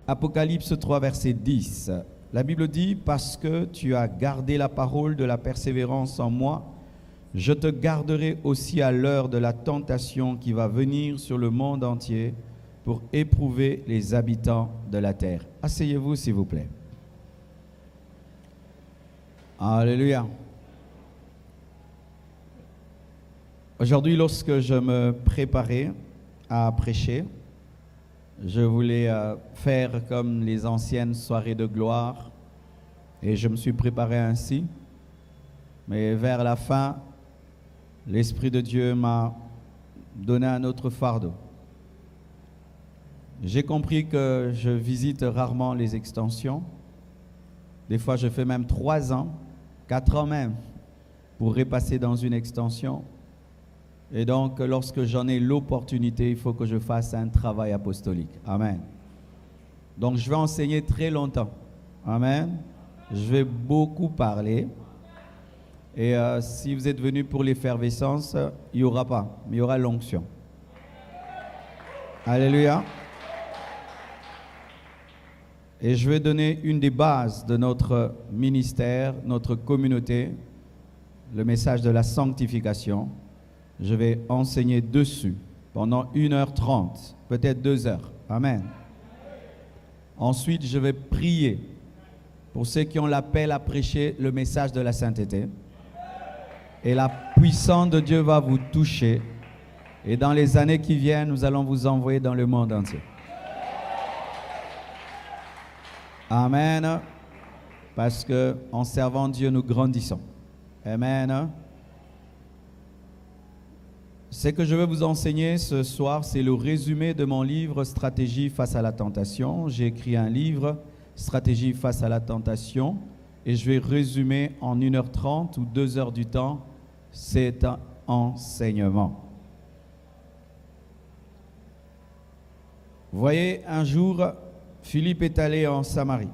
Apocalypse 3, verset 10. La Bible dit, parce que tu as gardé la parole de la persévérance en moi, je te garderai aussi à l'heure de la tentation qui va venir sur le monde entier pour éprouver les habitants de la terre. Asseyez-vous, s'il vous plaît. Alléluia. Aujourd'hui, lorsque je me préparais à prêcher, je voulais faire comme les anciennes soirées de gloire et je me suis préparé ainsi. Mais vers la fin, l'Esprit de Dieu m'a donné un autre fardeau. J'ai compris que je visite rarement les extensions. Des fois, je fais même 3 ans, 4 ans même, pour repasser dans une extension. Et donc, lorsque j'en ai l'opportunité, il faut que je fasse un travail apostolique. Amen. Donc, je vais enseigner très longtemps. Amen. Je vais beaucoup parler. Et si vous êtes venus pour l'effervescence, il n'y aura pas, mais il y aura l'onction. Alléluia. Et je vais donner une des bases de notre ministère, notre communauté, le message de la sanctification. Je vais enseigner dessus pendant 1h30, peut-être 2 heures. Amen. Ensuite, je vais prier pour ceux qui ont l'appel à prêcher le message de la sainteté. Et la puissance de Dieu va vous toucher. Et dans les années qui viennent, nous allons vous envoyer dans le monde entier. Amen. Parce qu'en servant Dieu, nous grandissons. Amen. Ce que je vais vous enseigner ce soir, c'est le résumé de mon livre « Stratégie face à la tentation ». J'ai écrit un livre « Stratégie face à la tentation » et je vais résumer en 1h30 ou 2 heures du temps cet enseignement. Vous voyez, un jour, Philippe est allé en Samarie.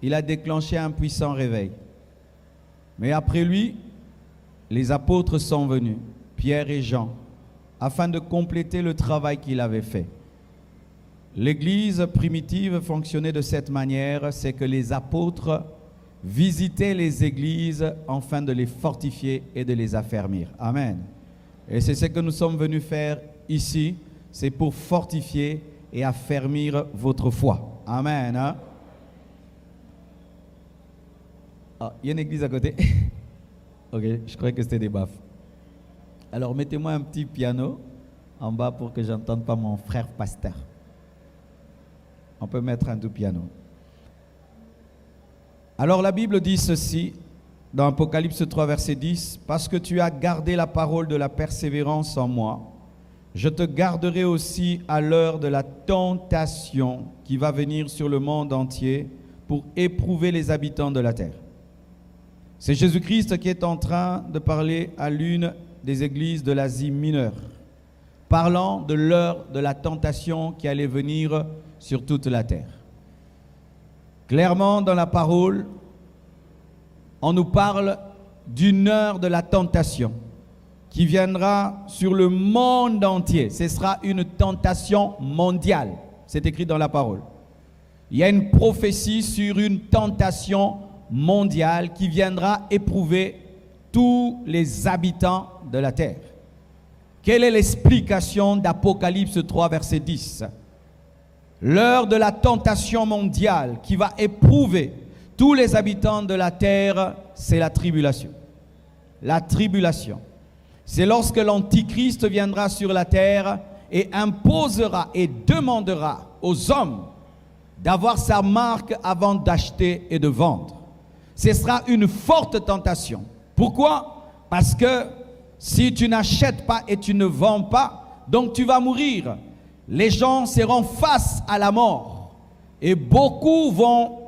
Il a déclenché un puissant réveil. Mais après lui, les apôtres sont venus, Pierre et Jean, afin de compléter le travail qu'il avait fait. L'Église primitive fonctionnait de cette manière, c'est que les apôtres visitaient les églises afin de les fortifier et de les affermir. Amen. Et c'est ce que nous sommes venus faire ici, c'est pour fortifier et affermir votre foi. Amen. Hein? Ah, il y a une église à côté. Ok, je croyais que c'était des baffes. Alors mettez-moi un petit piano en bas pour que j'entende pas mon frère pasteur. On peut mettre un doux piano. Alors la Bible dit ceci dans Apocalypse 3 verset 10, parce que tu as gardé la parole de la persévérance en moi, je te garderai aussi à l'heure de la tentation qui va venir sur le monde entier pour éprouver les habitants de la terre. C'est Jésus-Christ qui est en train de parler à l'une des églises de l'Asie mineure, parlant de l'heure de la tentation qui allait venir sur toute la terre. Clairement, dans la parole, on nous parle d'une heure de la tentation qui viendra sur le monde entier. Ce sera une tentation mondiale. C'est écrit dans la parole. Il y a une prophétie sur une tentation mondiale qui viendra éprouver tous les habitants de la terre. Quelle est l'explication d'Apocalypse 3, verset 10? L'heure de la tentation mondiale qui va éprouver tous les habitants de la terre, c'est la tribulation. La tribulation. C'est lorsque l'Antichrist viendra sur la terre et imposera et demandera aux hommes d'avoir sa marque avant d'acheter et de vendre. Ce sera une forte tentation. Pourquoi? Parce que si tu n'achètes pas et tu ne vends pas, donc tu vas mourir. Les gens seront face à la mort et beaucoup vont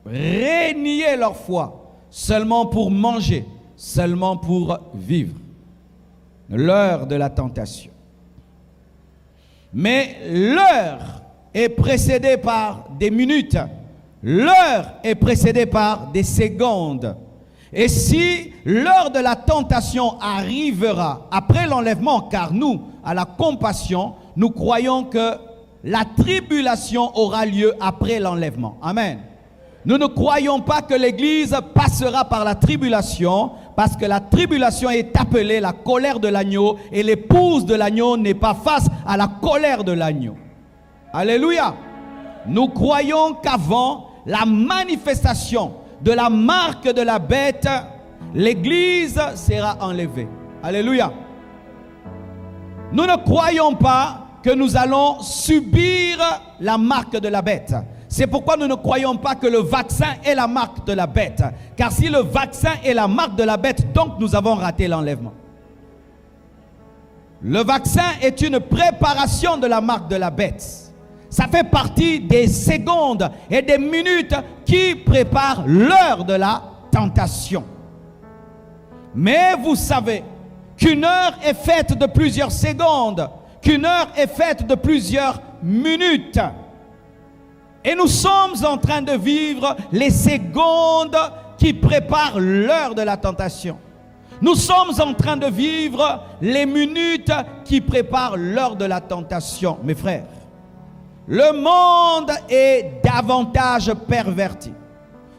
renier leur foi seulement pour manger, seulement pour vivre. L'heure de la tentation. Mais l'heure est précédée par des minutes. L'heure est précédée par des secondes. Et si l'heure de la tentation arrivera après l'enlèvement, car nous, à la compassion, nous croyons que la tribulation aura lieu après l'enlèvement. Amen. Nous ne croyons pas que l'Église passera par la tribulation, parce que la tribulation est appelée la colère de l'agneau, et l'épouse de l'agneau n'est pas face à la colère de l'agneau. Alléluia. Nous croyons qu'avant la manifestation de la marque de la bête, l'Église sera enlevée. Alléluia. Nous ne croyons pas que nous allons subir la marque de la bête. C'est pourquoi nous ne croyons pas que le vaccin est la marque de la bête. Car si le vaccin est la marque de la bête, donc nous avons raté l'enlèvement. Le vaccin est une préparation de la marque de la bête. Ça fait partie des secondes et des minutes qui préparent l'heure de la tentation. Mais vous savez qu'une heure est faite de plusieurs secondes, qu'une heure est faite de plusieurs minutes. Et nous sommes en train de vivre les secondes qui préparent l'heure de la tentation. Nous sommes en train de vivre les minutes qui préparent l'heure de la tentation. Mes frères, le monde est davantage perverti.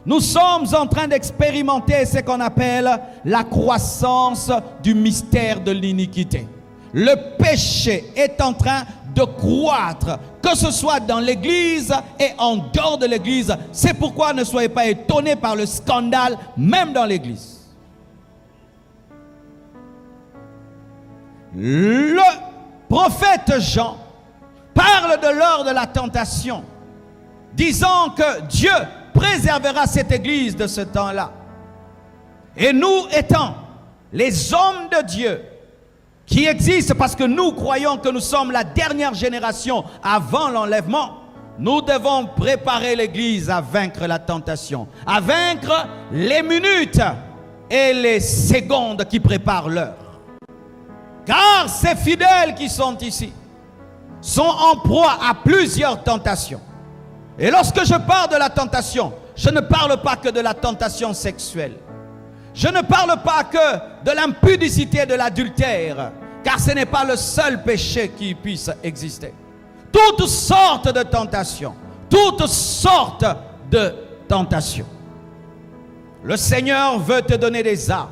Nous sommes en train d'expérimenter ce qu'on appelle la croissance du mystère de l'iniquité. Le péché est en train de croître, que ce soit dans l'église et en dehors de l'église. C'est pourquoi ne soyez pas étonnés par le scandale, même dans l'église. Le prophète Jean parle de l'heure de la tentation, disant que Dieu préservera cette église de ce temps-là. Et nous étant les hommes de Dieu qui existent, parce que nous croyons que nous sommes la dernière génération avant l'enlèvement, nous devons préparer l'église à vaincre la tentation, à vaincre les minutes et les secondes qui préparent l'heure. Car ces fidèles qui sont ici sont en proie à plusieurs tentations. Et lorsque je parle de la tentation, je ne parle pas que de la tentation sexuelle. Je ne parle pas que de l'impudicité, de l'adultère, car ce n'est pas le seul péché qui puisse exister. Toutes sortes de tentations, toutes sortes de tentations. Le Seigneur veut te donner des armes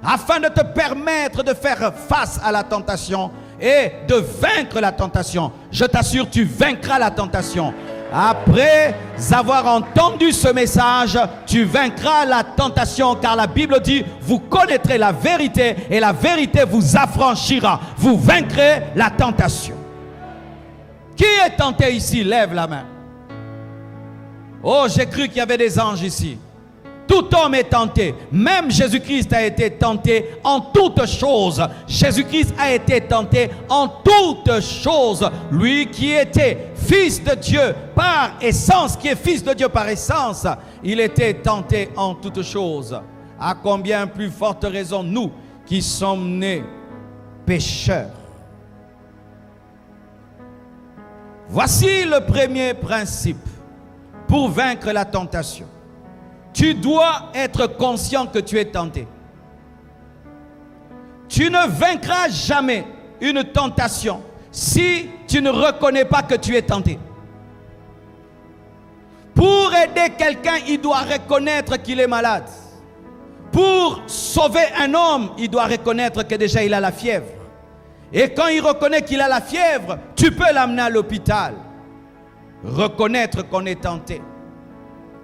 afin de te permettre de faire face à la tentation et de vaincre la tentation. Je t'assure, tu vaincras la tentation. Après avoir entendu ce message, tu vaincras la tentation, car la Bible dit, vous connaîtrez la vérité et la vérité vous affranchira. Vous vaincrez la tentation. Qui est tenté ici? Lève la main. Oh, j'ai cru qu'il y avait des anges ici. Tout homme est tenté. Même Jésus-Christ a été tenté en toutes choses. Jésus-Christ a été tenté en toutes choses. Lui qui était fils de Dieu par essence, qui est fils de Dieu par essence, il était tenté en toutes choses. À combien plus forte raison nous qui sommes nés pécheurs. Voici le premier principe pour vaincre la tentation. Tu dois être conscient que tu es tenté. Tu ne vaincras jamais une tentation si tu ne reconnais pas que tu es tenté. Pour aider quelqu'un, il doit reconnaître qu'il est malade. Pour sauver un homme, il doit reconnaître que déjà il a la fièvre. Et quand il reconnaît qu'il a la fièvre, tu peux l'amener à l'hôpital. Reconnaître qu'on est tenté.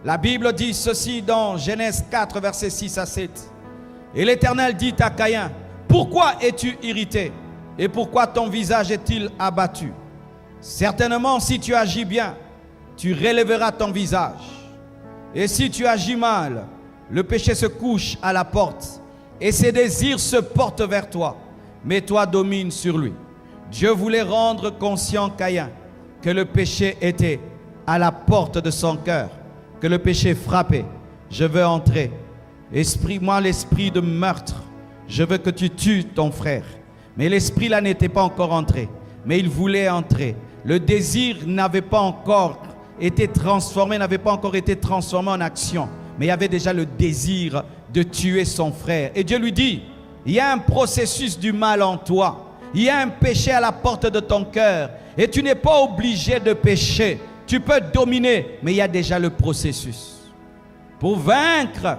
La Bible dit ceci dans Genèse 4, versets 6 à 7. Et l'Éternel dit à Caïn, pourquoi es-tu irrité? Et pourquoi ton visage est-il abattu? Certainement, si tu agis bien, tu relèveras ton visage. Et si tu agis mal, le péché se couche à la porte, et ses désirs se portent vers toi, mais toi domine sur lui. Dieu voulait rendre conscient Caïn que le péché était à la porte de son cœur, que le péché frappait. Je veux entrer. Moi l'esprit de meurtre, je veux que tu tues ton frère. Mais l'esprit là n'était pas encore entré, mais il voulait entrer. Le désir n'avait pas encore été transformé, en action, mais il y avait déjà le désir de tuer son frère. Et Dieu lui dit, il y a un processus du mal en toi. il y a un péché à la porte de ton cœur et tu n'es pas obligé de pécher. Tu peux dominer, mais il y a déjà le processus. Pour vaincre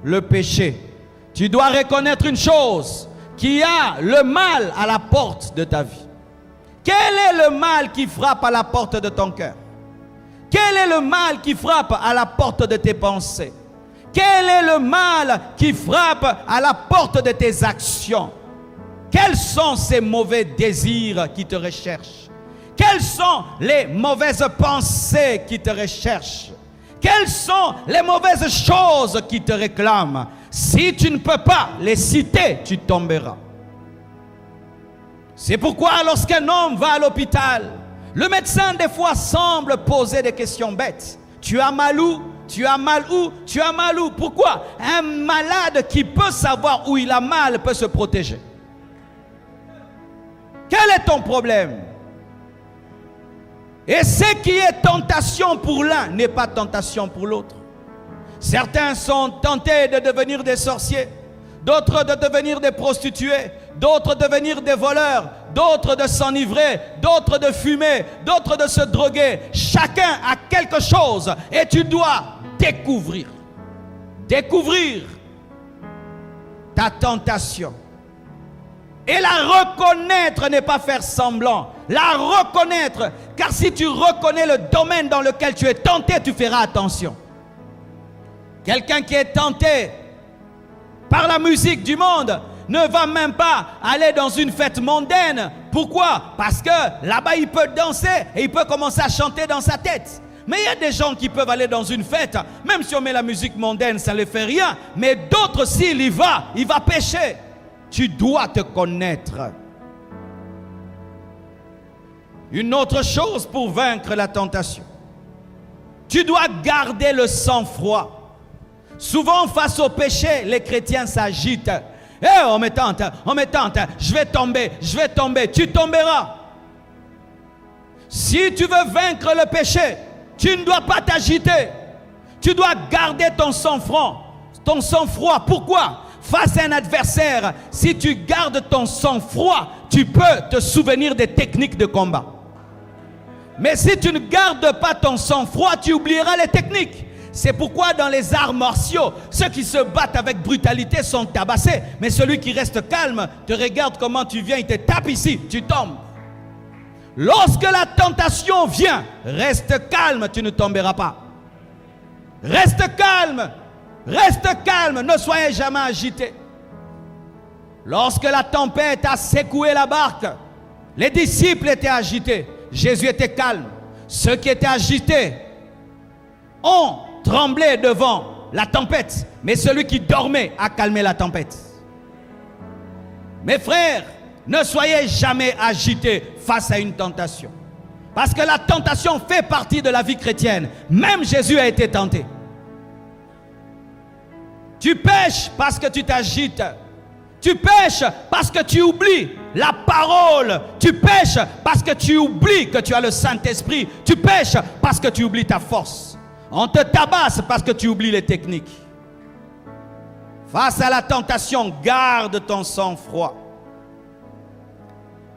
le péché, tu dois reconnaître une chose, qu'il y a le mal à la porte de ta vie. Quel est le mal qui frappe à la porte de ton cœur? Quel est le mal qui frappe à la porte de tes pensées? Quel est le mal qui frappe à la porte de tes actions? Quels sont ces mauvais désirs qui te recherchent? Quelles sont les mauvaises pensées qui te recherchent? Quelles sont les mauvaises choses qui te réclament? Si tu ne peux pas les citer, tu tomberas. C'est pourquoi lorsqu'un homme va à l'hôpital, le médecin des fois semble poser des questions bêtes. Tu as mal où? Tu as mal où? Tu as mal où? Pourquoi? Un malade qui peut savoir où il a mal peut se protéger. Quel est ton problème? Et ce qui est tentation pour l'un n'est pas tentation pour l'autre. Certains sont tentés de devenir des sorciers, d'autres de devenir des prostituées, d'autres de devenir des voleurs, d'autres de s'enivrer, d'autres de fumer, d'autres de se droguer. Chacun a quelque chose et tu dois découvrir ta tentation. Et la reconnaître n'est pas faire semblant. La reconnaître, car si tu reconnais le domaine dans lequel tu es tenté, tu feras attention. Quelqu'un qui est tenté par la musique du monde ne va même pas aller dans une fête mondaine. Pourquoi? Parce que là-bas, il peut danser et il peut commencer à chanter dans sa tête. Mais il y a des gens qui peuvent aller dans une fête, même si on met la musique mondaine, ça ne les fait rien. Mais d'autres, s'il y va, il va pécher. Tu dois te connaître. Une autre chose pour vaincre la tentation. Tu dois garder le sang-froid. Souvent, face au péché, les chrétiens s'agitent. On me tente, je vais tomber, tu tomberas. Si tu veux vaincre le péché, tu ne dois pas t'agiter. Tu dois garder ton sang-froid. Pourquoi? Face à un adversaire, si tu gardes ton sang-froid, tu peux te souvenir des techniques de combat. Mais si tu ne gardes pas ton sang-froid, tu oublieras les techniques. C'est pourquoi dans les arts martiaux, ceux qui se battent avec brutalité sont tabassés. Mais celui qui reste calme, te regarde comment tu viens, il te tape ici, tu tombes. Lorsque la tentation vient, reste calme, tu ne tomberas pas. Reste calme. Reste calme, ne soyez jamais agité. Lorsque la tempête a secoué la barque, les disciples étaient agités. Jésus était calme. Ceux qui étaient agités ont tremblé devant la tempête. Mais celui qui dormait a calmé la tempête. Mes frères, ne soyez jamais agités face à une tentation. Parce que la tentation fait partie de la vie chrétienne. Même Jésus a été tenté. Tu pêches parce que tu t'agites. Tu pêches parce que tu oublies la parole. Tu pêches parce que tu oublies que tu as le Saint-Esprit. Tu pêches parce que tu oublies ta force. On te tabasse parce que tu oublies les techniques. Face à la tentation, garde ton sang-froid.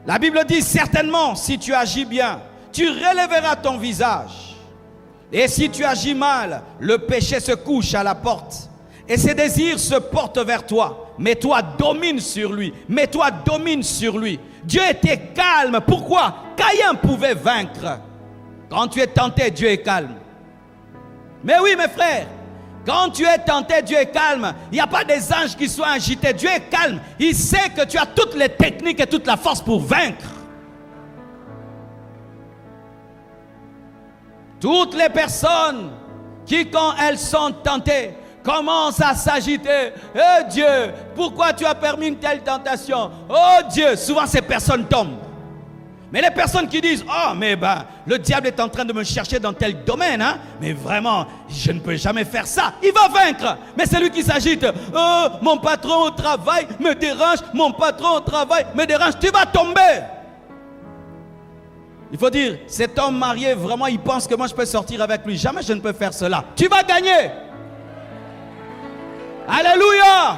La Bible dit certainement, si tu agis bien, tu relèveras ton visage. Et si tu agis mal, le péché se couche à la porte. Et ses désirs se portent vers toi. Mais toi, domine sur lui. Mais toi, domine sur lui. Dieu était calme. Pourquoi? Caïn pouvait vaincre. Quand tu es tenté, Dieu est calme. Mais oui, mes frères, quand tu es tenté, Dieu est calme. Il n'y a pas des anges qui soient agités. Dieu est calme. Il sait que tu as toutes les techniques et toute la force pour vaincre. Toutes les personnes qui, quand elles sont tentées, commencent à s'agiter. Oh Dieu, pourquoi tu as permis une telle tentation? Oh Dieu, souvent ces personnes tombent. Mais les personnes qui disent, oh mais le diable est en train de me chercher dans tel domaine, hein? Mais vraiment, je ne peux jamais faire ça. Il va vaincre. Mais celui qui s'agite, oh mon patron au travail me dérange, mon patron au travail me dérange, tu vas tomber. Il faut dire, cet homme marié, vraiment, il pense que moi je peux sortir avec lui. Jamais je ne peux faire cela. Tu vas gagner. Alléluia.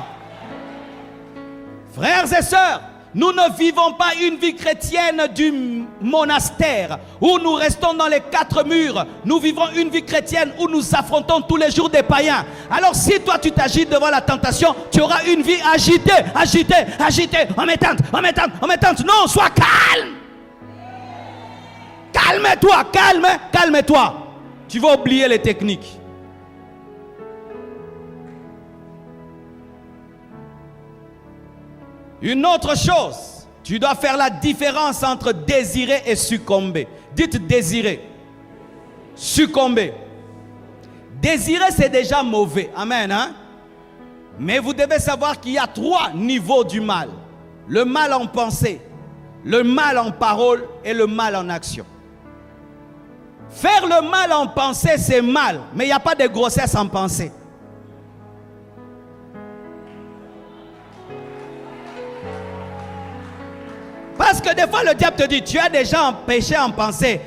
Frères et sœurs, Nous ne vivons pas une vie chrétienne du monastère où nous restons dans les 4 murs. Nous vivons une vie chrétienne où nous affrontons tous les jours des païens. Alors si toi tu t'agites devant la tentation, tu auras une vie agitée, agitée, agitée. On m'éteinte, on m'éteinte, on m'éteinte. Non, sois calme. Calme-toi, calme-toi. Tu vas oublier les techniques. Une autre chose, tu dois faire la différence entre désirer et succomber. Dites désirer, succomber. Désirer, c'est déjà mauvais. Amen. Hein? Mais vous devez savoir qu'il y a 3 niveaux du mal. Le mal en pensée, le mal en parole et le mal en action. Faire le mal en pensée, c'est mal. Mais il n'y a pas de grossesse en pensée. Parce que des fois le diable te dit, tu as déjà péché en pensée,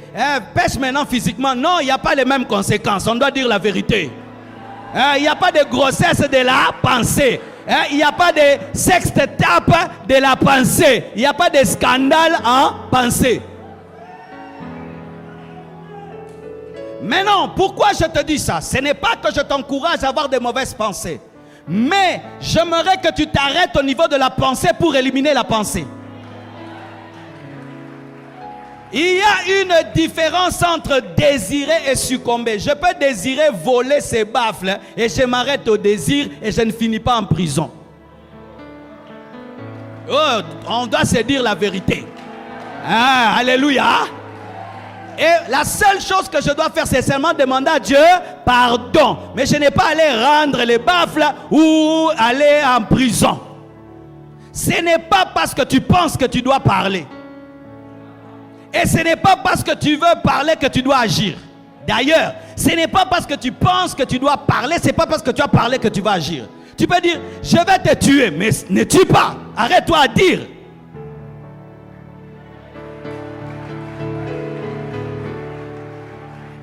pêche maintenant physiquement. Non, il n'y a pas les mêmes conséquences, on doit dire la vérité. Il n'y a pas de grossesse de la pensée. Il n'y a pas de sextape de la pensée. Il n'y a pas de scandale en pensée. Mais non, pourquoi je te dis ça? Ce n'est pas que je t'encourage à avoir de mauvaises pensées. Mais j'aimerais que tu t'arrêtes au niveau de la pensée pour éliminer la pensée. Il y a une différence entre désirer et succomber. Je peux désirer voler ces baffles et je m'arrête au désir et je ne finis pas en prison. Oh, on doit se dire la vérité. Ah, alléluia. Et la seule chose que je dois faire, c'est seulement demander à Dieu pardon. Mais je n'ai pas à aller rendre les baffles ou aller en prison. Ce n'est pas parce que tu penses que tu dois parler. Et ce n'est pas parce que tu veux parler que tu dois agir. D'ailleurs, ce n'est pas parce que tu penses que tu dois parler, ce n'est pas parce que tu as parlé que tu vas agir. Tu peux dire, je vais te tuer, mais ne tue pas. Arrête-toi à dire.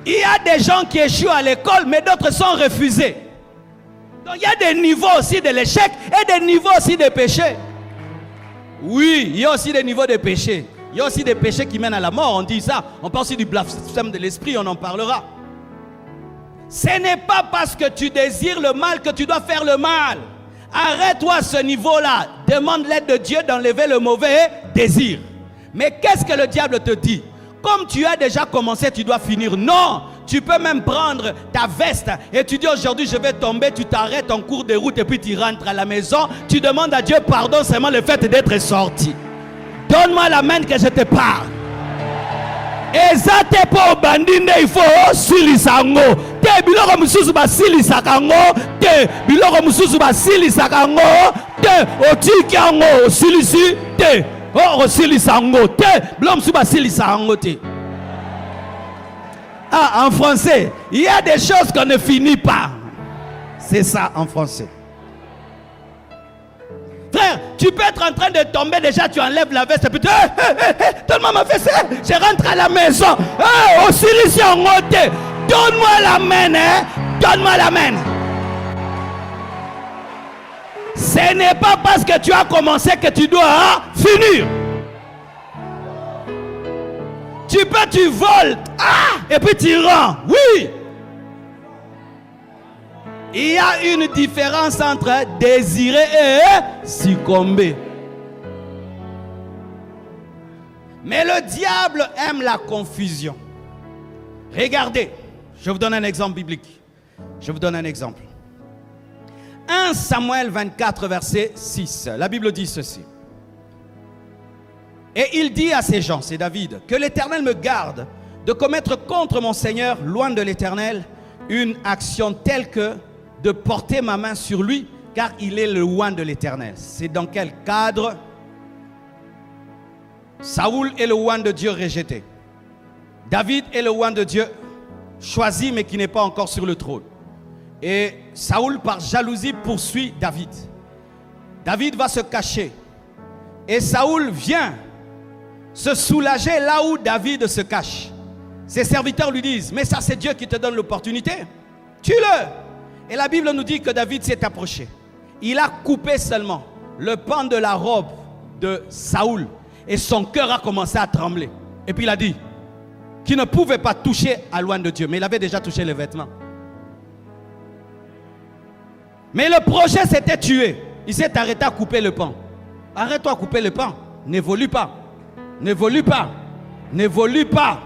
Il y a des gens qui échouent à l'école, mais d'autres sont refusés. Donc il y a des niveaux aussi de l'échec et des niveaux aussi de péché. Oui, il y a aussi des niveaux de péché. Il y a aussi des péchés qui mènent à la mort, on dit ça. On parle aussi du blasphème de l'esprit, on en parlera. Ce n'est pas parce que tu désires le mal que tu dois faire le mal. Arrête-toi à ce niveau-là. Demande l'aide de Dieu d'enlever le mauvais désir. Mais qu'est-ce que le diable te dit? Comme tu as déjà commencé, tu dois finir. Non, tu peux même prendre ta veste et tu dis aujourd'hui je vais tomber, tu t'arrêtes en cours de route et puis tu rentres à la maison. Tu demandes à Dieu pardon seulement le fait d'être sorti. Donne-moi la main que je te parle. Et ça t'es pas au bandine, il faut silisango. Te biloko mususu ba silisakango, te biloko mususu ba silisakango, te otikango silisi, te o silisango, te biloko mususu ba silisango te. Ah, en français, il y a des choses qu'on ne finit pas. C'est ça en français. Frère, tu peux être en train de tomber, déjà tu enlèves la veste et puis tu donne-moi ma veste, je rentre à la maison. Aussi ici en haute, donne-moi la main, hein? Donne-moi la main. Ce n'est pas parce que tu as commencé que tu dois finir. Tu voles, et puis tu rends, oui. Il y a une différence entre désirer et succomber. Mais le diable aime la confusion. Regardez, je vous donne un exemple biblique. Je vous donne un exemple. 1 Samuel 24, verset 6. La Bible dit ceci. Et il dit à ces gens, c'est David, que l'Éternel me garde de commettre contre mon Seigneur, loin de l'Éternel, une action telle que de porter ma main sur lui, car il est le oint de l'Éternel. C'est dans quel cadre? Saoul est le oint de Dieu rejeté. David est le oint de Dieu choisi, mais qui n'est pas encore sur le trône. Et Saoul, par jalousie, poursuit David. David va se cacher. Et Saoul vient se soulager là où David se cache. Ses serviteurs lui disent, mais ça c'est Dieu qui te donne l'opportunité. Tue-le. Et la Bible nous dit que David s'est approché. Il a coupé seulement le pan de la robe de Saoul. Et son cœur a commencé à trembler. Et puis il a dit qu'il ne pouvait pas toucher à loin de Dieu. Mais il avait déjà touché les vêtements. Mais le projet s'était tué. Il s'est arrêté à couper le pain. Arrête-toi à couper le pain. N'évolue pas. N'évolue pas. N'évolue pas.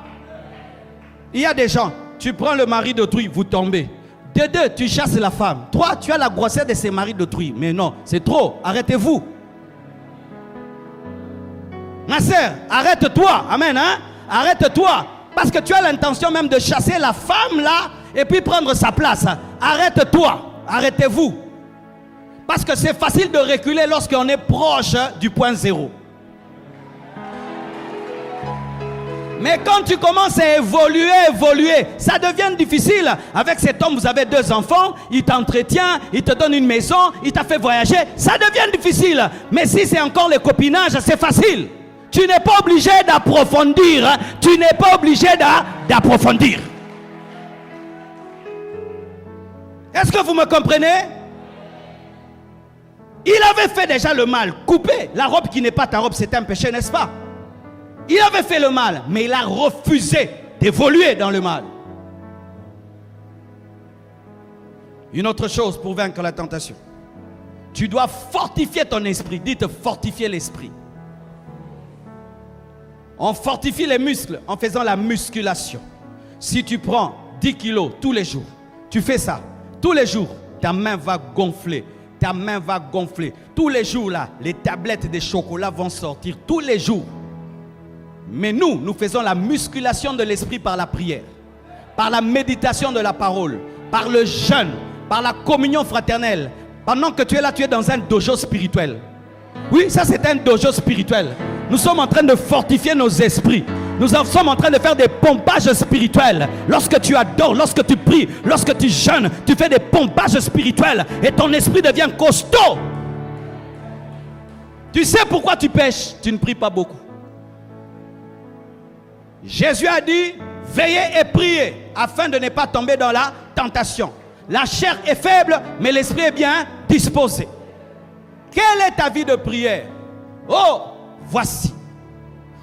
Il y a des gens, tu prends le mari d'autrui, vous tombez. De deux, tu chasses la femme. Trois, tu as la grossesse de ces maris d'autrui. Mais non, c'est trop. Arrêtez-vous. Ma sœur, arrête-toi. Amen. Hein? Arrête-toi. Parce que tu as l'intention même de chasser la femme là et puis prendre sa place. Arrête-toi. Arrêtez-vous. Parce que c'est facile de reculer lorsqu'on est proche du point zéro. Mais quand tu commences à évoluer, ça devient difficile. Avec cet homme, vous avez 2 enfants, il t'entretient, il te donne une maison, il t'a fait voyager. Ça devient difficile. Mais si c'est encore le copinage, c'est facile. Tu n'es pas obligé d'approfondir. Tu n'es pas obligé d'approfondir. Est-ce que vous me comprenez? Il avait fait déjà le mal. Couper la robe qui n'est pas ta robe, c'est un péché, n'est-ce pas? Il avait fait le mal, mais il a refusé d'évoluer dans le mal. Une autre chose pour vaincre la tentation. Tu dois fortifier ton esprit. Dites fortifier l'esprit. On fortifie les muscles en faisant la musculation. Si tu prends 10 kilos tous les jours, tu fais ça. Tous les jours, ta main va gonfler. Ta main va gonfler. Tous les jours, là, les tablettes de chocolat vont sortir. Tous les jours. Mais nous faisons la musculation de l'esprit par la prière, par la méditation de la parole, par le jeûne, par la communion fraternelle. Pendant que tu es là, tu es dans un dojo spirituel. Oui, ça c'est un dojo spirituel. Nous sommes en train de fortifier nos esprits. Nous sommes en train de faire des pompages spirituels. Lorsque tu adores, lorsque tu pries, lorsque tu jeûnes, tu fais des pompages spirituels et ton esprit devient costaud. Tu sais pourquoi tu pêches? Tu ne pries pas beaucoup. Jésus a dit, veillez et priez afin de ne pas tomber dans la tentation. La chair est faible, mais l'esprit est bien disposé. Quelle est ta vie de prière? Oh, voici.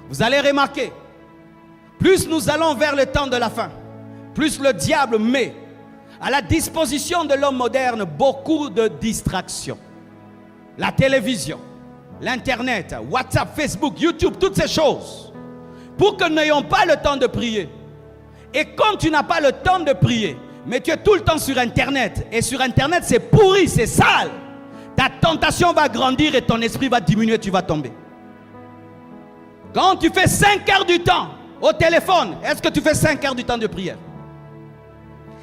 Vous allez remarquer, plus nous allons vers le temps de la fin, plus le diable met à la disposition de l'homme moderne beaucoup de distractions. La télévision, l'internet, WhatsApp, Facebook, YouTube, toutes ces choses. Pour que nous n'ayons pas le temps de prier. Et quand tu n'as pas le temps de prier, mais tu es tout le temps sur internet, et sur internet c'est pourri, c'est sale, ta tentation va grandir et ton esprit va diminuer, tu vas tomber. Quand tu fais 5 heures du temps au téléphone, est-ce que tu fais 5 heures du temps de prière?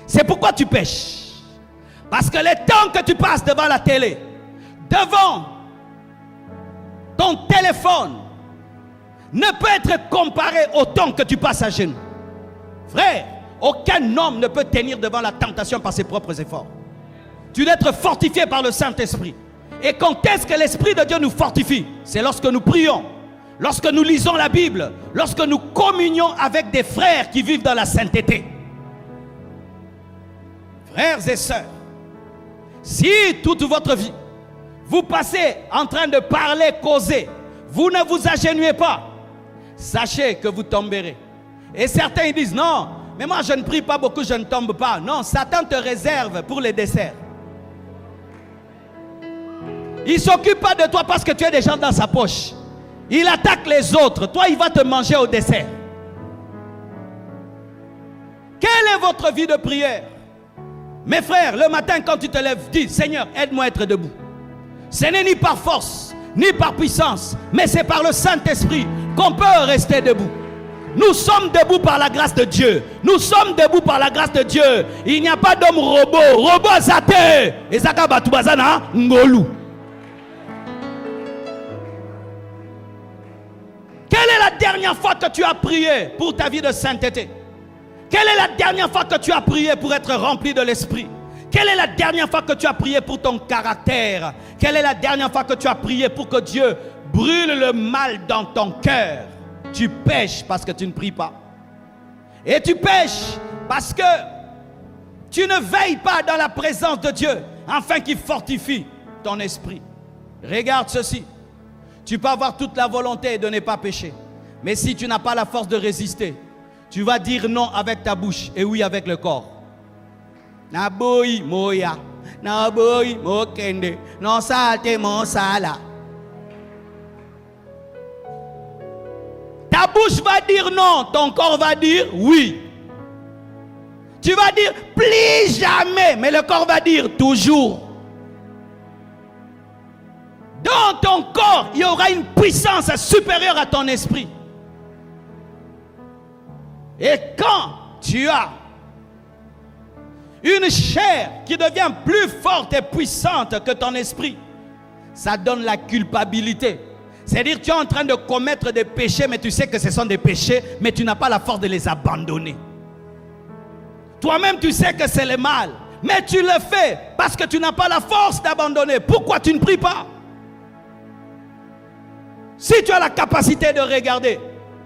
C'est pourquoi tu pêches. Parce que le temps que tu passes devant la télé, devant ton téléphone, ne peut être comparé au temps que tu passes à genoux. Frère, aucun homme ne peut tenir devant la tentation par ses propres efforts. Tu dois être fortifié par le Saint-Esprit. Et quand est-ce que l'Esprit de Dieu nous fortifie? C'est lorsque nous prions, lorsque nous lisons la Bible, lorsque nous communions avec des frères qui vivent dans la sainteté. Frères et sœurs, si toute votre vie, vous passez en train de parler, causer, vous ne vous agenouillez pas, sachez que vous tomberez. Et certains ils disent non, mais moi je ne prie pas beaucoup, je ne tombe pas. Non, Satan te réserve pour les desserts. Il ne s'occupe pas de toi parce que tu as des gens dans sa poche. Il attaque les autres. Toi, il va te manger au dessert. Quelle est votre vie de prière? Mes frères, le matin quand tu te lèves, dis Seigneur, aide-moi à être debout. Ce n'est ni par force, ni par puissance, mais c'est par le Saint-Esprit qu'on peut rester debout. Nous sommes debout par la grâce de Dieu. Nous sommes debout par la grâce de Dieu. Il n'y a pas d'homme robot. Robot zate. Ezaka batubazana ngolu. Quelle est la dernière fois que tu as prié pour ta vie de sainteté? Quelle est la dernière fois que tu as prié pour être rempli de l'Esprit? Quelle est la dernière fois que tu as prié pour ton caractère? Quelle est la dernière fois que tu as prié pour que Dieu brûle le mal dans ton cœur? Tu pêches parce que tu ne pries pas. Et tu pêches parce que tu ne veilles pas dans la présence de Dieu afin qu'il fortifie ton esprit. Regarde ceci. Tu peux avoir toute la volonté de ne pas pécher. Mais si tu n'as pas la force de résister, tu vas dire non avec ta bouche et oui avec le corps. Naboy moya, naboy mokende, non salte mon sala. Ta bouche va dire non, ton corps va dire oui. Tu vas dire plus jamais, mais le corps va dire toujours. Dans ton corps, il y aura une puissance supérieure à ton esprit. Et quand tu as une chair qui devient plus forte et puissante que ton esprit, ça donne la culpabilité. C'est-à-dire que tu es en train de commettre des péchés, mais tu sais que ce sont des péchés, mais tu n'as pas la force de les abandonner. Toi-même, tu sais que c'est le mal, mais tu le fais parce que tu n'as pas la force d'abandonner. Pourquoi tu ne pries pas? Si tu as la capacité de regarder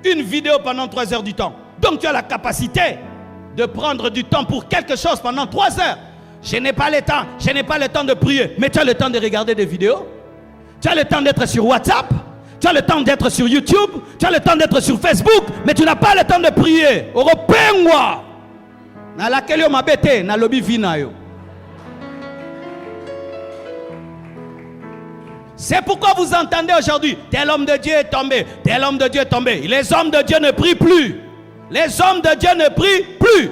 une vidéo pendant 3 heures du temps, donc tu as la capacité de prendre du temps pour quelque chose pendant 3 heures. Je n'ai pas le temps, je n'ai pas le temps de prier, mais tu as le temps de regarder des vidéos. Tu as le temps d'être sur WhatsApp, tu as le temps d'être sur YouTube, tu as le temps d'être sur Facebook, mais tu n'as pas le temps de prier. Européen, na laquelle yo mabete na lobby vina yo. C'est pourquoi vous entendez aujourd'hui, tel homme de Dieu est tombé, tel homme de Dieu est tombé. Les hommes de Dieu ne prient plus. Les hommes de Dieu ne prient plus.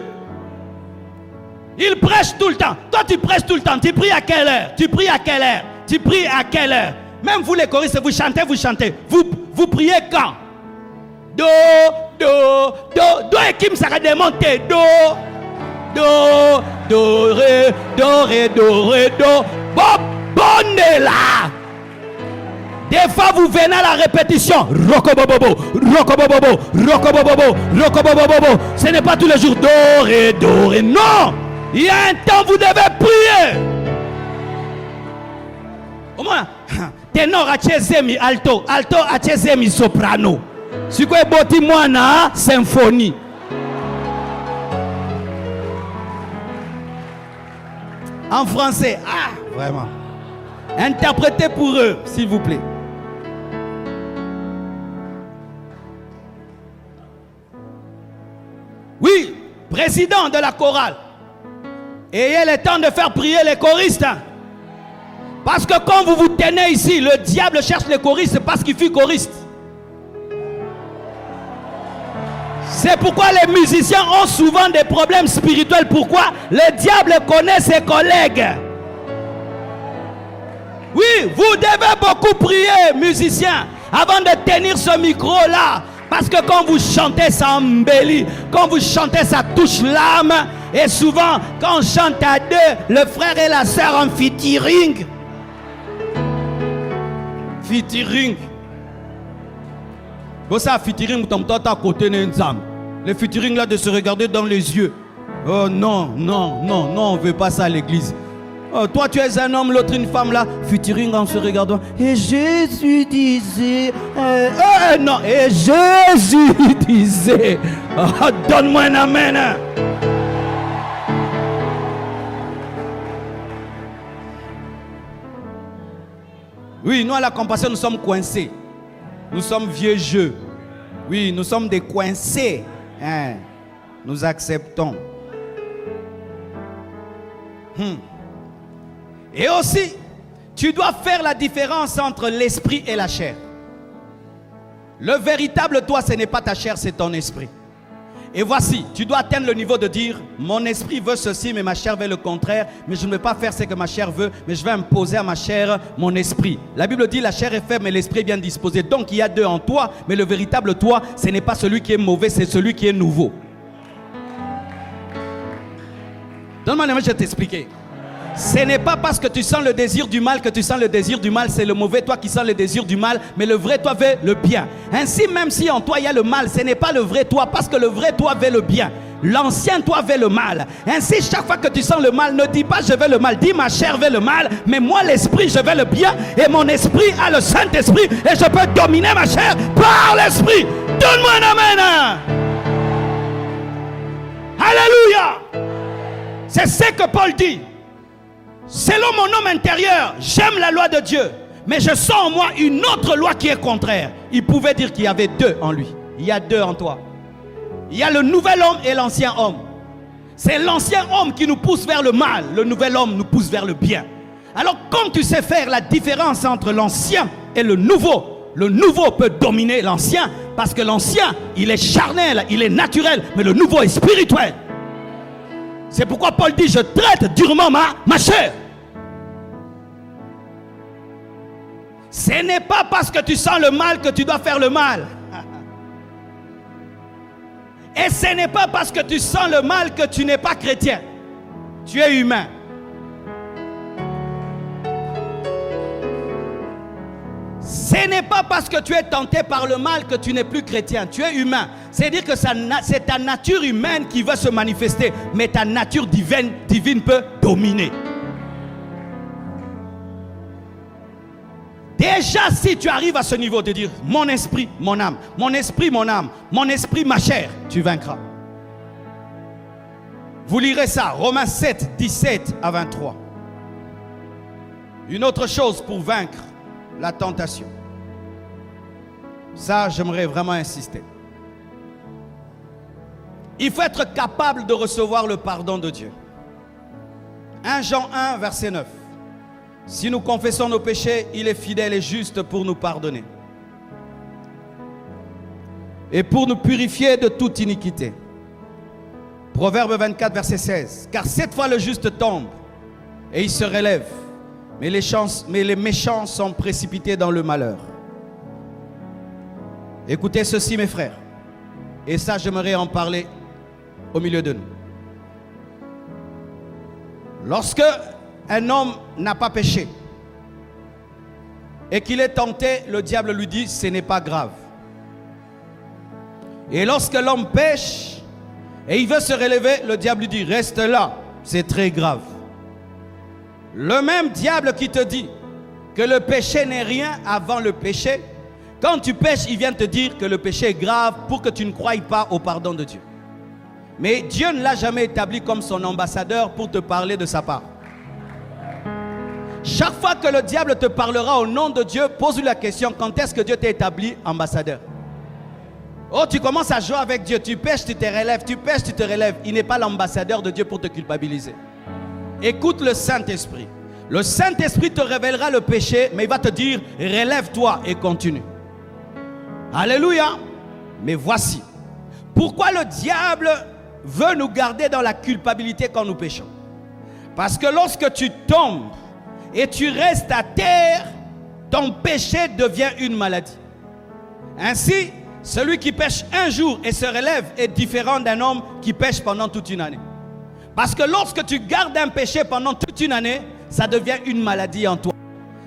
Ils prêchent tout le temps. Toi, tu prêches tout le temps. Tu pries à quelle heure? Tu pries à quelle heure? Tu pries à quelle heure? Même vous les choristes, vous chantez, vous chantez. Vous priez quand? Do, et Kim, ça va démonter. Do, ré, do. Bonne là. Des fois, vous venez à la répétition. Rokobobobo. Ce n'est pas tous les jours. Do, ré. Non. Il y a un temps, vous devez prier. Au moins, ténor a mi alto a mi soprano. Si vous avez moi na symphonie. En français. Ah, vraiment. Interprétez pour eux, s'il vous plaît. Oui, président de la chorale. Ayez le temps de faire prier les choristes. Parce que quand vous vous tenez ici, le diable cherche les choristes parce qu'il fut choriste. C'est pourquoi les musiciens ont souvent des problèmes spirituels. Pourquoi? Le diable connaît ses collègues. Oui, vous devez beaucoup prier, musiciens, avant de tenir ce micro-là. Parce que quand vous chantez, ça embellit. Quand vous chantez, ça touche l'âme. Et souvent, quand on chante à deux, le frère et la sœur en featuring. Featuring. Bon, ça, featuring, à côté d'un zam. Le featuring là de se regarder dans les yeux. Oh non, on ne veut pas ça à l'église. Oh, toi tu es un homme, l'autre une femme là, featuring en se regardant. Et Jésus disait, non, et Jésus disait, oh, donne-moi un amen. Oui, nous à la compassion, nous sommes coincés. Nous sommes vieux jeux. Oui, nous sommes des coincés. Hein. Nous acceptons. Et aussi, tu dois faire la différence entre l'esprit et la chair. Le véritable toi, ce n'est pas ta chair, c'est ton esprit. Et voici, tu dois atteindre le niveau de dire, mon esprit veut ceci, mais ma chair veut le contraire. Mais je ne vais pas faire ce que ma chair veut, mais je vais imposer à ma chair mon esprit. La Bible dit, la chair est faible, mais l'esprit est bien disposé. Donc il y a deux en toi, mais le véritable toi, ce n'est pas celui qui est mauvais, c'est celui qui est nouveau. Donne-moi la main, je vais t'expliquer. Ce n'est pas parce que tu sens le désir du mal que tu sens le désir du mal. C'est le mauvais toi qui sens le désir du mal. Mais le vrai toi veut le bien. Ainsi, même si en toi il y a le mal, ce n'est pas le vrai toi. Parce que le vrai toi veut le bien. L'ancien toi veut le mal. Ainsi, chaque fois que tu sens le mal, ne dis pas je veux le mal. Dis ma chair veut le mal. Mais moi l'esprit je veux le bien. Et mon esprit a le Saint-Esprit. Et je peux dominer ma chair par l'esprit. Donne-moi un amen. Alléluia. C'est ce que Paul dit. Selon mon homme intérieur, j'aime la loi de Dieu. mais je sens en moi une autre loi qui est contraire. Il pouvait dire qu'il y avait deux en lui. Il y a deux en toi. Il y a le nouvel homme et l'ancien homme. C'est l'ancien homme qui nous pousse vers le mal. Le nouvel homme nous pousse vers le bien. Alors quand tu sais faire la différence entre l'ancien et le nouveau peut dominer l'ancien, parce que l'ancien, il est charnel, il est naturel, mais le nouveau est spirituel. C'est pourquoi Paul dit, je traite durement ma chair. Ce n'est pas parce que tu sens le mal que tu dois faire le mal. Et ce n'est pas parce que tu sens le mal que tu n'es pas chrétien. Tu es humain. Ce n'est pas parce que tu es tenté par le mal que tu n'es plus chrétien. Tu es humain. C'est-à-dire que c'est ta nature humaine qui va se manifester. Mais ta nature divine peut dominer. Déjà, si tu arrives à ce niveau de dire mon esprit, mon âme, mon esprit, mon âme, mon esprit, ma chair, tu vaincras. Vous lirez ça, Romains 7, 17 à 23. Une autre chose pour vaincre la tentation. Ça, j'aimerais vraiment insister. Il faut être capable de recevoir le pardon de Dieu. 1 Jean 1, verset 9. Si nous confessons nos péchés, il est fidèle et juste pour nous pardonner et pour nous purifier de toute iniquité. Proverbe 24, verset 16. Car 7 fois le juste tombe et il se relève, mais les méchants sont précipités dans le malheur. Écoutez ceci, mes frères, et ça j'aimerais en parler au milieu de nous. Lorsque un homme n'a pas péché et qu'il est tenté, le diable lui dit ce n'est pas grave. Et lorsque l'homme pêche et il veut se relever, le diable lui dit reste là, c'est très grave. Le même diable qui te dit que le péché n'est rien avant le péché, quand tu pêches, il vient te dire que le péché est grave pour que tu ne croies pas au pardon de Dieu. Mais Dieu ne l'a jamais établi comme son ambassadeur pour te parler de sa part. Chaque fois que le diable te parlera au nom de Dieu, pose-lui la question, quand est-ce que Dieu t'a établi ambassadeur? Oh, tu commences à jouer avec Dieu, tu pêches, tu te relèves, tu pêches, tu te relèves. Il n'est pas l'ambassadeur de Dieu pour te culpabiliser. Écoute le Saint-Esprit. Le Saint-Esprit te révélera le péché, mais il va te dire, relève-toi et continue. Alléluia. Mais voici, pourquoi le diable veut nous garder dans la culpabilité quand nous péchons? Parce que lorsque tu tombes et tu restes à terre, ton péché devient une maladie. Ainsi, celui qui pêche un jour et se relève est différent d'un homme qui pêche pendant toute une année. Parce que lorsque tu gardes un péché pendant toute une année, ça devient une maladie en toi.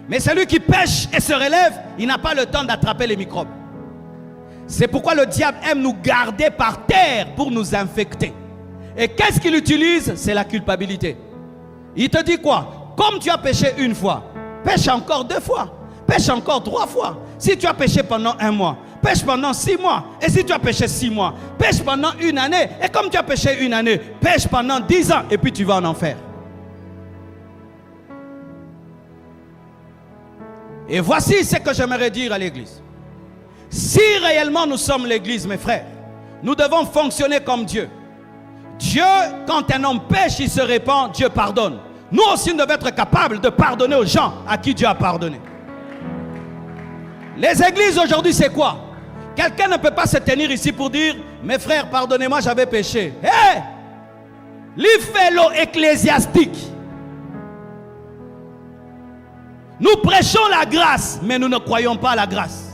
Mais celui qui pêche et se relève, il n'a pas le temps d'attraper les microbes. C'est pourquoi le diable aime nous garder par terre pour nous infecter. Et qu'est-ce qu'il utilise? C'est la culpabilité. Il te dit quoi? Comme tu as péché une fois, pêche encore 2 fois, pêche encore 3 fois. Si tu as péché pendant 1 mois, pêche pendant 6 mois. Et si tu as péché 6 mois, pêche pendant 1 année. Et comme tu as péché 1 année, pêche pendant 10 ans. Et puis tu vas en enfer. Et voici ce que j'aimerais dire à l'église. Si réellement nous sommes l'église, mes frères, nous devons fonctionner comme Dieu. Dieu, quand un homme pêche, il se répand, Dieu pardonne. Nous aussi, nous devons être capables de pardonner aux gens à qui Dieu a pardonné. Les églises aujourd'hui, c'est quoi? Quelqu'un ne peut pas se tenir ici pour dire, mes frères, pardonnez-moi, j'avais péché. Hé! L'ifélo ecclésiastique. Nous prêchons la grâce, mais nous ne croyons pas à la grâce.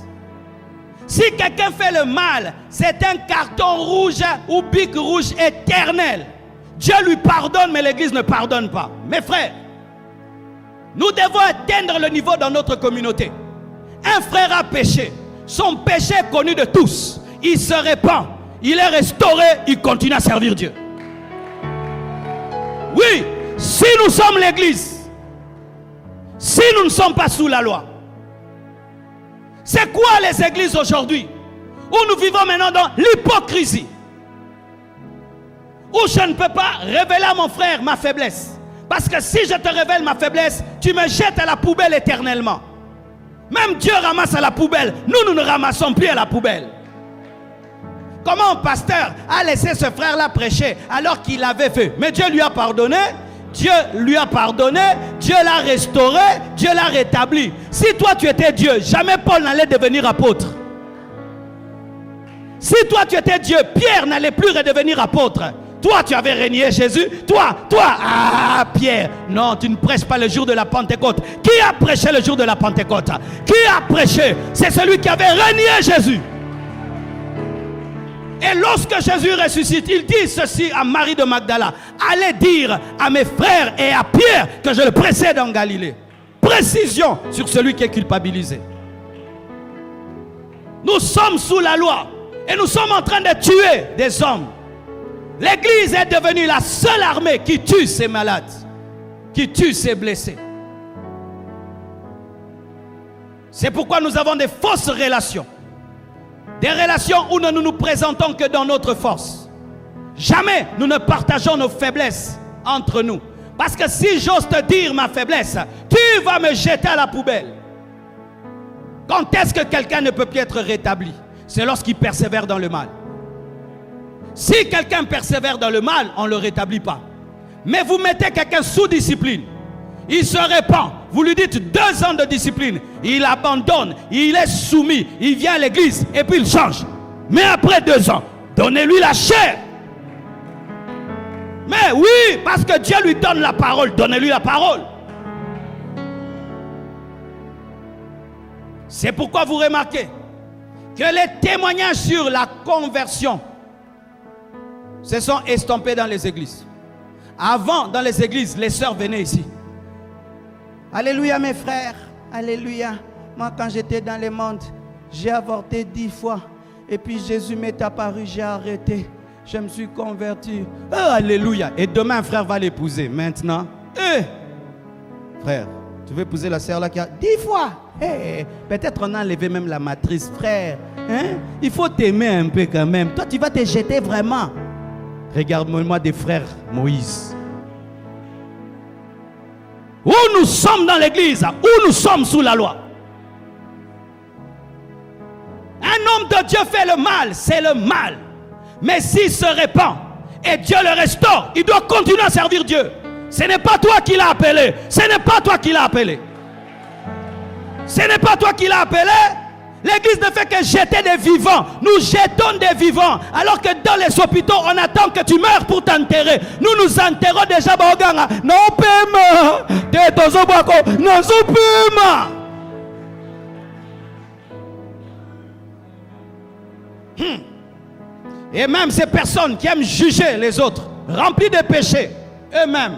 Si quelqu'un fait le mal, c'est un carton rouge ou bic rouge éternel. Dieu lui pardonne, mais l'église ne pardonne pas. Mes frères, nous devons atteindre le niveau dans notre communauté. Un frère a péché. Son péché est connu de tous. Il se répand. Il est restauré. Il continue à servir Dieu. Oui, si nous sommes l'église, si nous ne sommes pas sous la loi, c'est quoi les églises aujourd'hui? Où nous vivons maintenant dans l'hypocrisie. Où je ne peux pas révéler à mon frère ma faiblesse. Parce que si je te révèle ma faiblesse, tu me jettes à la poubelle éternellement. Même Dieu ramasse à la poubelle. Nous ne ramassons plus à la poubelle. Comment un pasteur a laissé ce frère-là prêcher alors qu'il avait fait? Mais Dieu lui a pardonné. Dieu lui a pardonné. Dieu l'a restauré. Dieu l'a rétabli. Si toi tu étais Dieu, jamais Paul n'allait devenir apôtre. Si toi tu étais Dieu, Pierre n'allait plus redevenir apôtre. Toi tu avais régné Jésus. Toi, Pierre. Non, tu ne prêches pas le jour de la Pentecôte. Qui a prêché le jour de la Pentecôte? Qui a prêché? C'est celui qui avait régné Jésus. Et lorsque Jésus ressuscite, il dit ceci à Marie de Magdala: allez dire à mes frères et à Pierre que je le précède en Galilée. Précision sur celui qui est culpabilisé. Nous sommes sous la loi et nous sommes en train de tuer des hommes. L'église est devenue la seule armée qui tue ses malades, qui tue ses blessés. C'est pourquoi nous avons des fausses relations. Des relations où nous ne nous présentons que dans notre force. Jamais nous ne partageons nos faiblesses entre nous. Parce que si j'ose te dire ma faiblesse, tu vas me jeter à la poubelle. Quand est-ce que quelqu'un ne peut plus être rétabli? C'est lorsqu'il persévère dans le mal. Si quelqu'un persévère dans le mal, on ne le rétablit pas. Mais vous mettez quelqu'un sous discipline. Il se répand. Vous lui dites 2 ans de discipline. Il abandonne. Il est soumis. Il vient à l'église et puis il change. Mais après 2 ans, donnez-lui la chair. Mais oui, parce que Dieu lui donne la parole. Donnez-lui la parole. C'est pourquoi vous remarquez que les témoignages sur la conversion se sont estompés dans les églises. Avant, dans les églises, les sœurs venaient ici. Alléluia mes frères, alléluia. Moi quand j'étais dans le monde, j'ai avorté 10 fois. Et puis Jésus m'est apparu, j'ai arrêté. Je me suis converti. Oh, alléluia. Et demain un frère va l'épouser. Maintenant, frère, tu veux épouser la sœur là qui a 10 fois. Peut-être on a enlevé même la matrice, frère. Il faut t'aimer un peu quand même. Toi tu vas te jeter vraiment. Regarde-moi des frères Moïse. Où nous sommes dans l'église, où nous sommes sous la loi. Un homme de Dieu fait le mal, c'est le mal. Mais s'il se répand et Dieu le restaure, il doit continuer à servir Dieu. Ce n'est pas toi qui l'as appelé. Ce n'est pas toi qui l'as appelé. Ce n'est pas toi qui l'as appelé. L'église ne fait que jeter des vivants. Nous jetons des vivants. Alors que dans les hôpitaux, on attend que tu meurs pour t'enterrer. Nous nous enterrons déjà. Non, Et même ces personnes qui aiment juger les autres, remplies de péchés, eux-mêmes,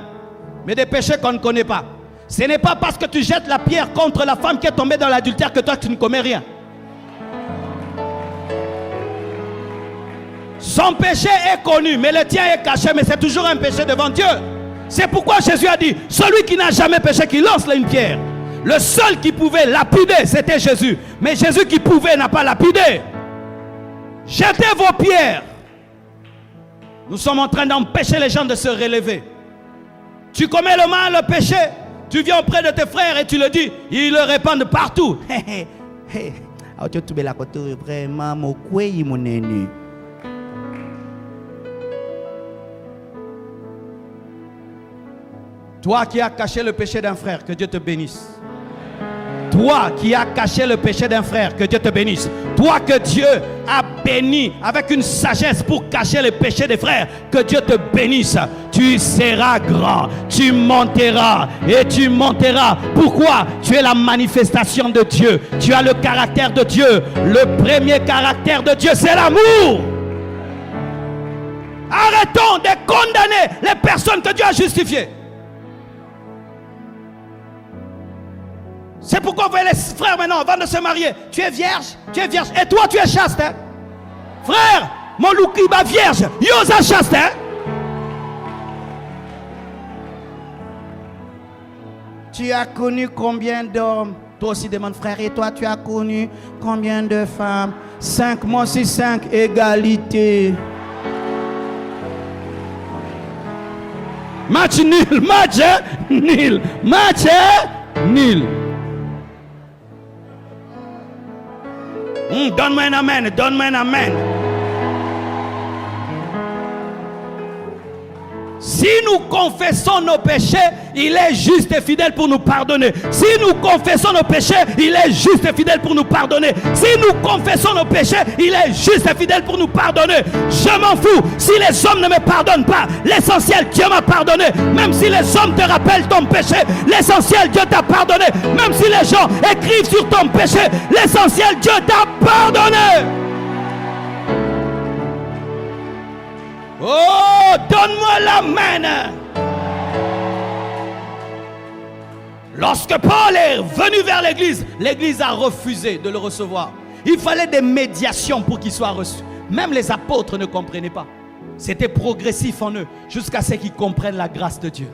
mais des péchés qu'on ne connaît pas. Ce n'est pas parce que tu jettes la pierre contre la femme qui est tombée dans l'adultère que toi tu ne commets rien. Son péché est connu, mais le tien est caché, mais c'est toujours un péché devant Dieu. C'est pourquoi Jésus a dit, celui qui n'a jamais péché, qui lance une pierre. Le seul qui pouvait lapider, c'était Jésus. Mais Jésus qui pouvait n'a pas lapidé. Jetez vos pierres. Nous sommes en train d'empêcher les gens de se relever. Tu commets le mal, le péché, tu viens auprès de tes frères et tu le dis, ils le répandent partout. Toi qui as caché le péché d'un frère, que Dieu te bénisse. Toi qui as caché le péché d'un frère, que Dieu te bénisse. Toi que Dieu a béni avec une sagesse pour cacher le péché des frères, que Dieu te bénisse. Tu seras grand, tu monteras et tu monteras. Pourquoi? Tu es la manifestation de Dieu. Tu as le caractère de Dieu. Le premier caractère de Dieu, c'est l'amour. Arrêtons de condamner les personnes que Dieu a justifiées. C'est pourquoi vous voyez les frères maintenant, avant de se marier, tu es vierge, et toi tu es chaste. Hein? Frère, mon loukiba vierge, yosa chaste. Hein? Tu as connu combien d'hommes? Toi aussi demande, frère, et toi tu as connu combien de femmes? 5, moi aussi 5, égalité. Match nul, match nul, match nul. Donne-moi un amen, donne-moi un amen. Si nous confessons nos péchés, il est juste et fidèle pour nous pardonner. Si nous confessons nos péchés, il est juste et fidèle pour nous pardonner. Si nous confessons nos péchés, il est juste et fidèle pour nous pardonner. Je m'en fous si les hommes ne me pardonnent pas. L'essentiel, Dieu m'a pardonné. Même si les hommes te rappellent ton péché, l'essentiel, Dieu t'a pardonné. Même si les gens écrivent sur ton péché, l'essentiel, Dieu t'a pardonné. Oh, donne-moi l'amen. Lorsque Paul est venu vers l'église, l'église a refusé de le recevoir. Il fallait des médiations pour qu'il soit reçu. Même les apôtres ne comprenaient pas. C'était progressif en eux, jusqu'à ce qu'ils comprennent la grâce de Dieu.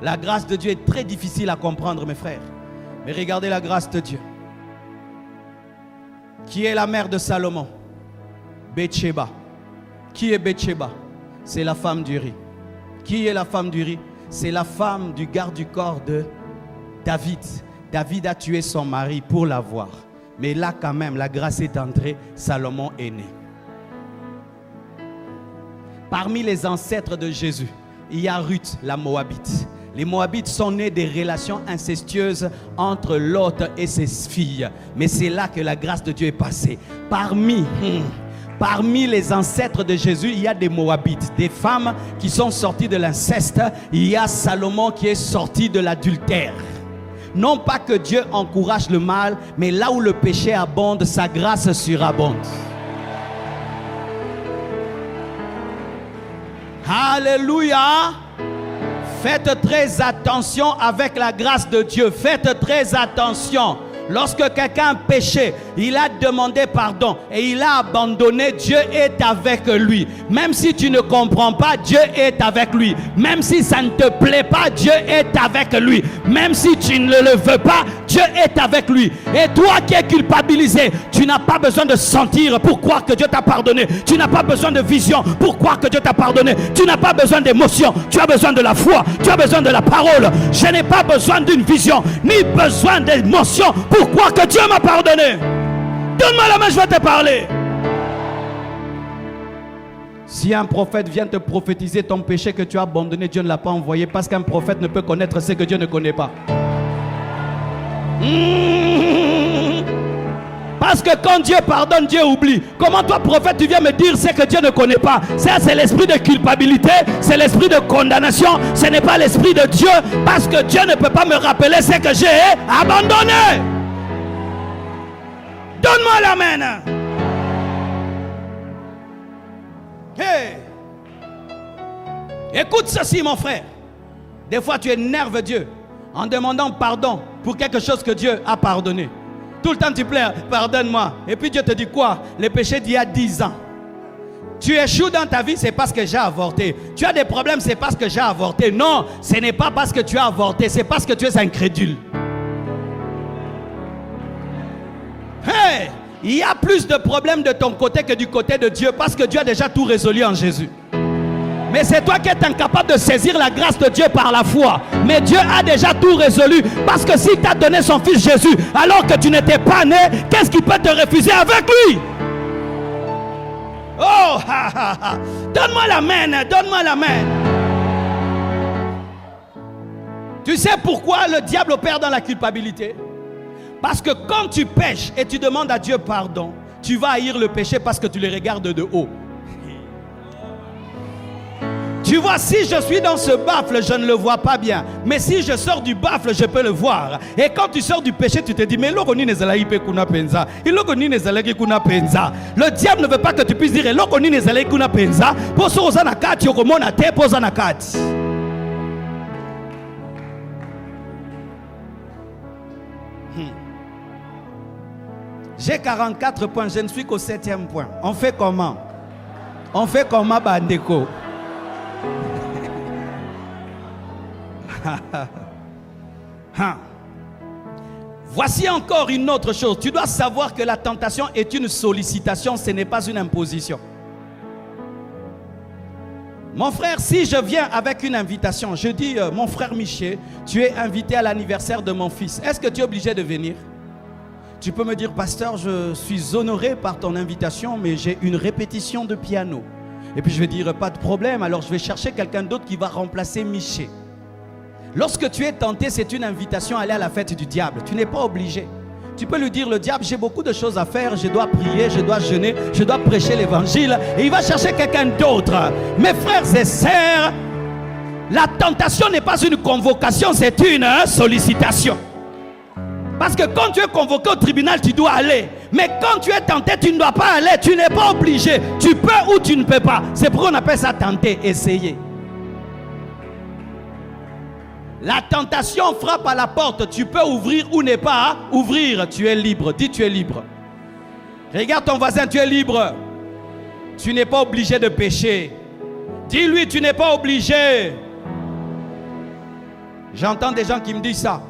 La grâce de Dieu est très difficile à comprendre, mes frères. Mais regardez la grâce de Dieu. Qui est la mère de Salomon? Bathsheba. Qui est Bathsheba? C'est la femme d'Uri. Qui est la femme d'Uri? C'est la femme du garde du corps de David. David a tué son mari pour l'avoir. Mais là quand même, la grâce est entrée, Salomon est né. Parmi les ancêtres de Jésus, il y a Ruth, la Moabite. Les Moabites sont nés des relations incestueuses entre Lot et ses filles. Mais c'est là que la grâce de Dieu est passée. Parmi les ancêtres de Jésus, il y a des Moabites, des femmes qui sont sorties de l'inceste. Il y a Salomon qui est sorti de l'adultère. Non pas que Dieu encourage le mal, mais là où le péché abonde, sa grâce surabonde. Alléluia. Faites très attention avec la grâce de Dieu. Faites très attention. Lorsque quelqu'un a péché, il a demandé pardon et il a abandonné, Dieu est avec lui. Même si tu ne comprends pas, Dieu est avec lui. Même si ça ne te plaît pas, Dieu est avec lui. Même si tu ne le veux pas, Dieu est avec lui. Et toi qui es culpabilisé, tu n'as pas besoin de sentir pour croire que Dieu t'a pardonné. Tu n'as pas besoin de vision pour croire que Dieu t'a pardonné. Tu n'as pas besoin d'émotion. Tu as besoin de la foi. Tu as besoin de la parole. Je n'ai pas besoin d'une vision, ni besoin d'émotion pour croire que Dieu m'a pardonné. Donne-moi la main, je vais te parler. Si un prophète vient te prophétiser ton péché que tu as abandonné, Dieu ne l'a pas envoyé, parce qu'un prophète ne peut connaître ce que Dieu ne connaît pas. Parce que quand Dieu pardonne, Dieu oublie. Comment toi, prophète, tu viens me dire ce que Dieu ne connaît pas? Ça, c'est l'esprit de culpabilité, c'est l'esprit de condamnation. Ce n'est pas l'esprit de Dieu, parce que Dieu ne peut pas me rappeler ce que j'ai abandonné. Donne-moi l'amen. Hey. Écoute ceci, mon frère. Des fois, tu énerves Dieu en demandant pardon pour quelque chose que Dieu a pardonné. Tout le temps, tu pleures, pardonne-moi. Et puis Dieu te dit quoi? Les péchés d'il y a 10 ans. Tu échoues dans ta vie, c'est parce que j'ai avorté. Tu as des problèmes, c'est parce que j'ai avorté. Non, ce n'est pas parce que tu as avorté, c'est parce que tu es incrédule. Hey, il y a plus de problèmes de ton côté que du côté de Dieu, parce que Dieu a déjà tout résolu en Jésus. Mais c'est toi qui es incapable de saisir la grâce de Dieu par la foi. Mais Dieu a déjà tout résolu, parce que s'il t'a donné son fils Jésus alors que tu n'étais pas né, qu'est-ce qui peut te refuser avec lui? Oh, donne-moi la main, donne-moi la main. Tu sais pourquoi le diable opère dans la culpabilité? Parce que quand tu pèches et tu demandes à Dieu pardon, tu vas haïr le péché parce que tu le regardes de haut. Tu vois, si je suis dans ce baffle, je ne le vois pas bien. Mais si je sors du baffle, je peux le voir. Et quand tu sors du péché, tu te dis, mais le diable ne veut pas que tu puisses dire, j'ai 44 points, je ne suis qu'au 7e point. On fait comment? On fait comment, Bandeko? Voici encore une autre chose. Tu dois savoir que la tentation est une sollicitation, ce n'est pas une imposition. Mon frère, si je viens avec une invitation, je dis, mon frère Michel, tu es invité à l'anniversaire de mon fils. Est-ce que tu es obligé de venir? Tu peux me dire, pasteur, je suis honoré par ton invitation, mais j'ai une répétition de piano. Et puis je vais dire, pas de problème, alors je vais chercher quelqu'un d'autre qui va remplacer Miché. Lorsque tu es tenté, c'est une invitation à aller à la fête du diable. Tu n'es pas obligé. Tu peux lui dire, le diable, j'ai beaucoup de choses à faire, je dois prier, je dois jeûner, je dois prêcher l'évangile. Et il va chercher quelqu'un d'autre. Mes frères et sœurs, la tentation n'est pas une convocation, c'est une sollicitation. Parce que quand tu es convoqué au tribunal, tu dois aller. Mais quand tu es tenté, tu ne dois pas aller. Tu n'es pas obligé. Tu peux ou tu ne peux pas. C'est pourquoi on appelle ça tenter, essayer. La tentation frappe à la porte. Tu peux ouvrir ou ne pas ouvrir. Tu es libre. Dis, tu es libre. Regarde ton voisin, tu es libre. Tu n'es pas obligé de pécher. Dis-lui, tu n'es pas obligé. J'entends des gens qui me disent ça.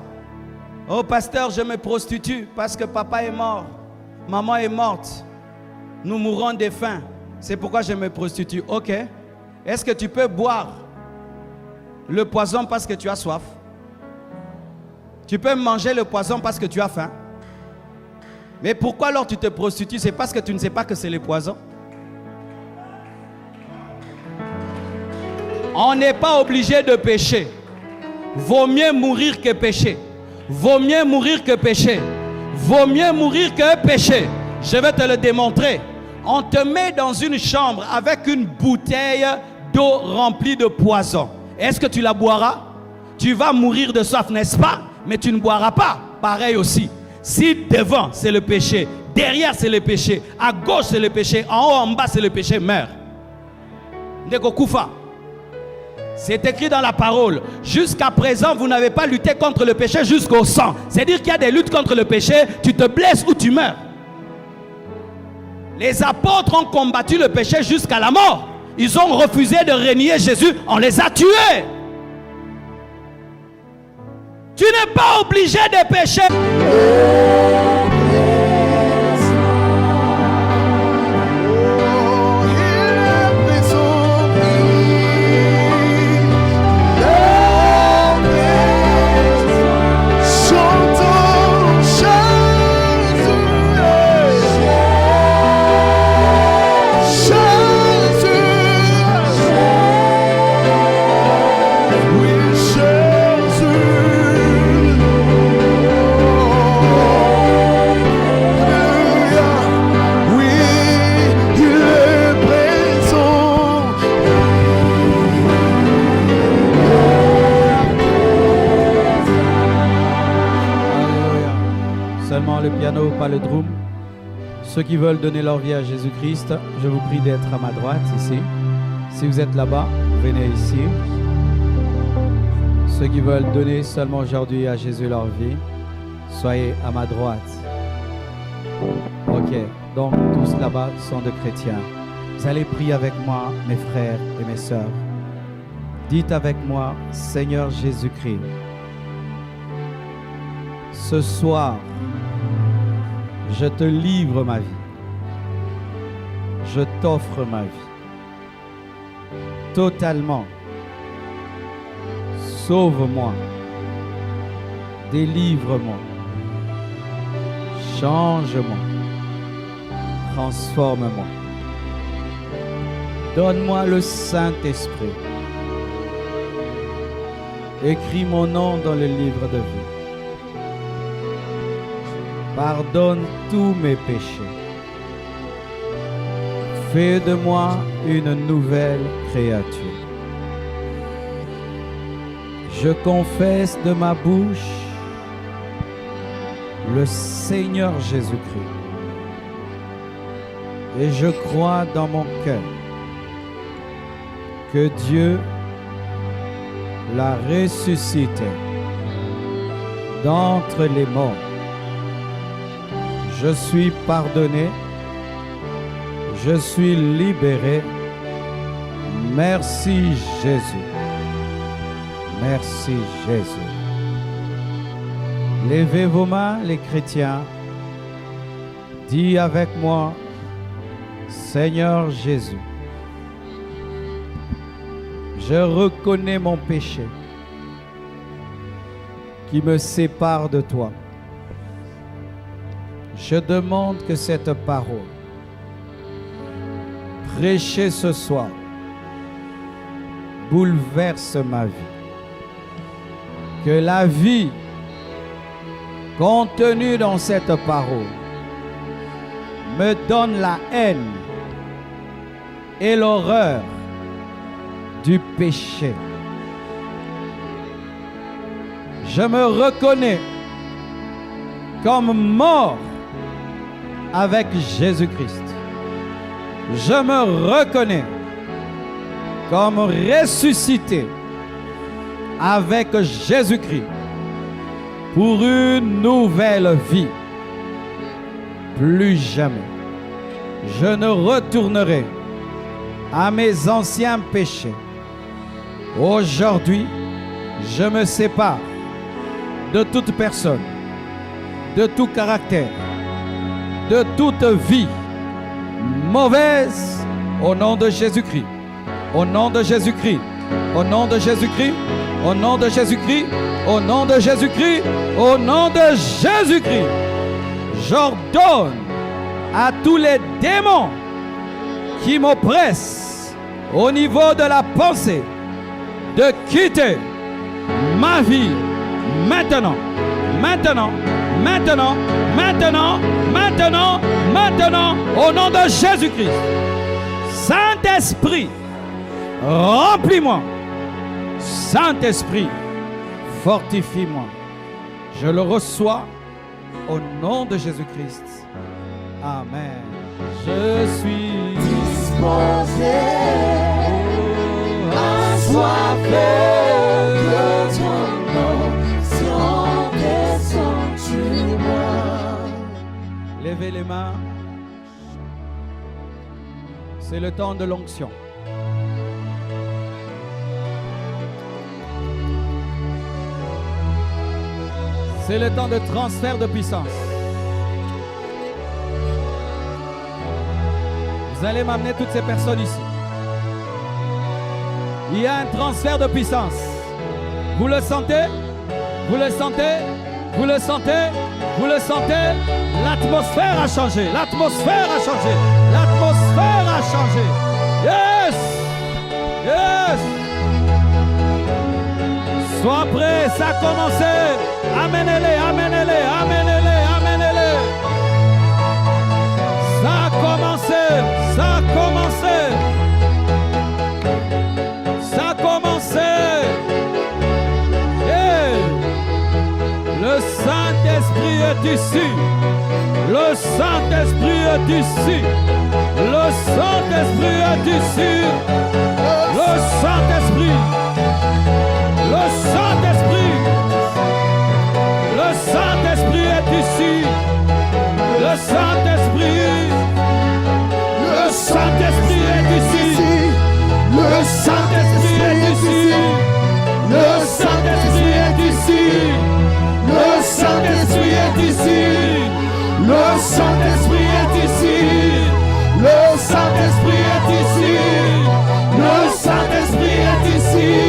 Oh pasteur, je me prostitue parce que papa est mort. Maman est morte. Nous mourrons de faim. C'est pourquoi je me prostitue. Ok. Est-ce que tu peux boire le poison parce que tu as soif? Tu peux manger le poison parce que tu as faim. Mais pourquoi alors tu te prostitues? C'est parce que tu ne sais pas que c'est le poison. On n'est pas obligé de pécher. Vaut mieux mourir que pécher. Vaut mieux mourir que pécher. Vaut mieux mourir que pécher. Je vais te le démontrer. On te met dans une chambre avec une bouteille d'eau remplie de poison. Est-ce que tu la boiras? Tu vas mourir de soif, n'est-ce pas? Mais tu ne boiras pas. Pareil aussi. Si devant c'est le péché, derrière c'est le péché, à gauche c'est le péché, en haut, en bas c'est le péché, meurs. Ndeko Koufa. C'est écrit dans la parole. Jusqu'à présent, vous n'avez pas lutté contre le péché jusqu'au sang. C'est-à-dire qu'il y a des luttes contre le péché, tu te blesses ou tu meurs. Les apôtres ont combattu le péché jusqu'à la mort. Ils ont refusé de renier Jésus, on les a tués. Tu n'es pas obligé de pécher. Le piano, pas le drum. Ceux qui veulent donner leur vie à Jésus-Christ, je vous prie d'être à ma droite ici. Si vous êtes là-bas, venez ici. Ceux qui veulent donner seulement aujourd'hui à Jésus leur vie, soyez à ma droite. Ok, donc tous là-bas sont de chrétiens. Vous allez prier avec moi, mes frères et mes sœurs. Dites avec moi, Seigneur Jésus-Christ, ce soir, je te livre ma vie. Je t'offre ma vie. Totalement. Sauve-moi. Délivre-moi. Change-moi. Transforme-moi. Donne-moi le Saint-Esprit. Écris mon nom dans le livre de vie. Pardonne tous mes péchés. Fais de moi une nouvelle créature. Je confesse de ma bouche le Seigneur Jésus-Christ. Et je crois dans mon cœur que Dieu l'a ressuscité d'entre les morts. Je suis pardonné, je suis libéré. Merci Jésus. Merci Jésus. Levez vos mains, les chrétiens. Dis avec moi, Seigneur Jésus, je reconnais mon péché qui me sépare de toi. Je demande que cette parole, prêchée ce soir, bouleverse ma vie. Que la vie contenue dans cette parole me donne la haine et l'horreur du péché. Je me reconnais comme mort avec Jésus-Christ. Je me reconnais comme ressuscité avec Jésus-Christ pour une nouvelle vie. Plus jamais, je ne retournerai à mes anciens péchés. Aujourd'hui, je me sépare de toute personne, de tout caractère, de toute vie mauvaise au nom de Jésus-Christ. Au nom de Jésus-Christ. Au nom de Jésus-Christ. Au nom de Jésus-Christ. Au nom de Jésus-Christ. Au nom de Jésus-Christ. J'ordonne à tous les démons qui m'oppressent au niveau de la pensée de quitter ma vie maintenant, maintenant, maintenant, maintenant, maintenant, maintenant, au nom de Jésus-Christ. Saint-Esprit, remplis-moi. Saint-Esprit, fortifie-moi. Je le reçois au nom de Jésus-Christ. Amen. Je suis disposé, assoiffé de ton nom, sans descends-tu-moi. Levez les mains. C'est le temps de l'onction. C'est le temps de transfert de puissance. Vous allez m'amener toutes ces personnes ici. Il y a un transfert de puissance. Vous le sentez? Vous le sentez? Vous le sentez? Vous le sentez? L'atmosphère a changé. L'atmosphère a changé. L'atmosphère a changé. Yes! Yes! Sois prêt, ça a commencé. Amenez-les, amenez-les, amenez-les, amenez-les. Ça a commencé, ça a commencé. Ça a commencé. Hey. Le Saint-Esprit est ici. Le Saint-Esprit est ici. Le Saint-Esprit est ici. Le Saint-Esprit. Le Saint-Esprit. Le Saint-Esprit est ici. Le Saint-Esprit. Le Saint-Esprit est ici. Le Saint-Esprit est ici. Le Saint-Esprit est ici. Le Saint-Esprit est ici. Le Saint-Esprit est ici. Le Saint-Esprit est ici. Le Saint-Esprit est ici.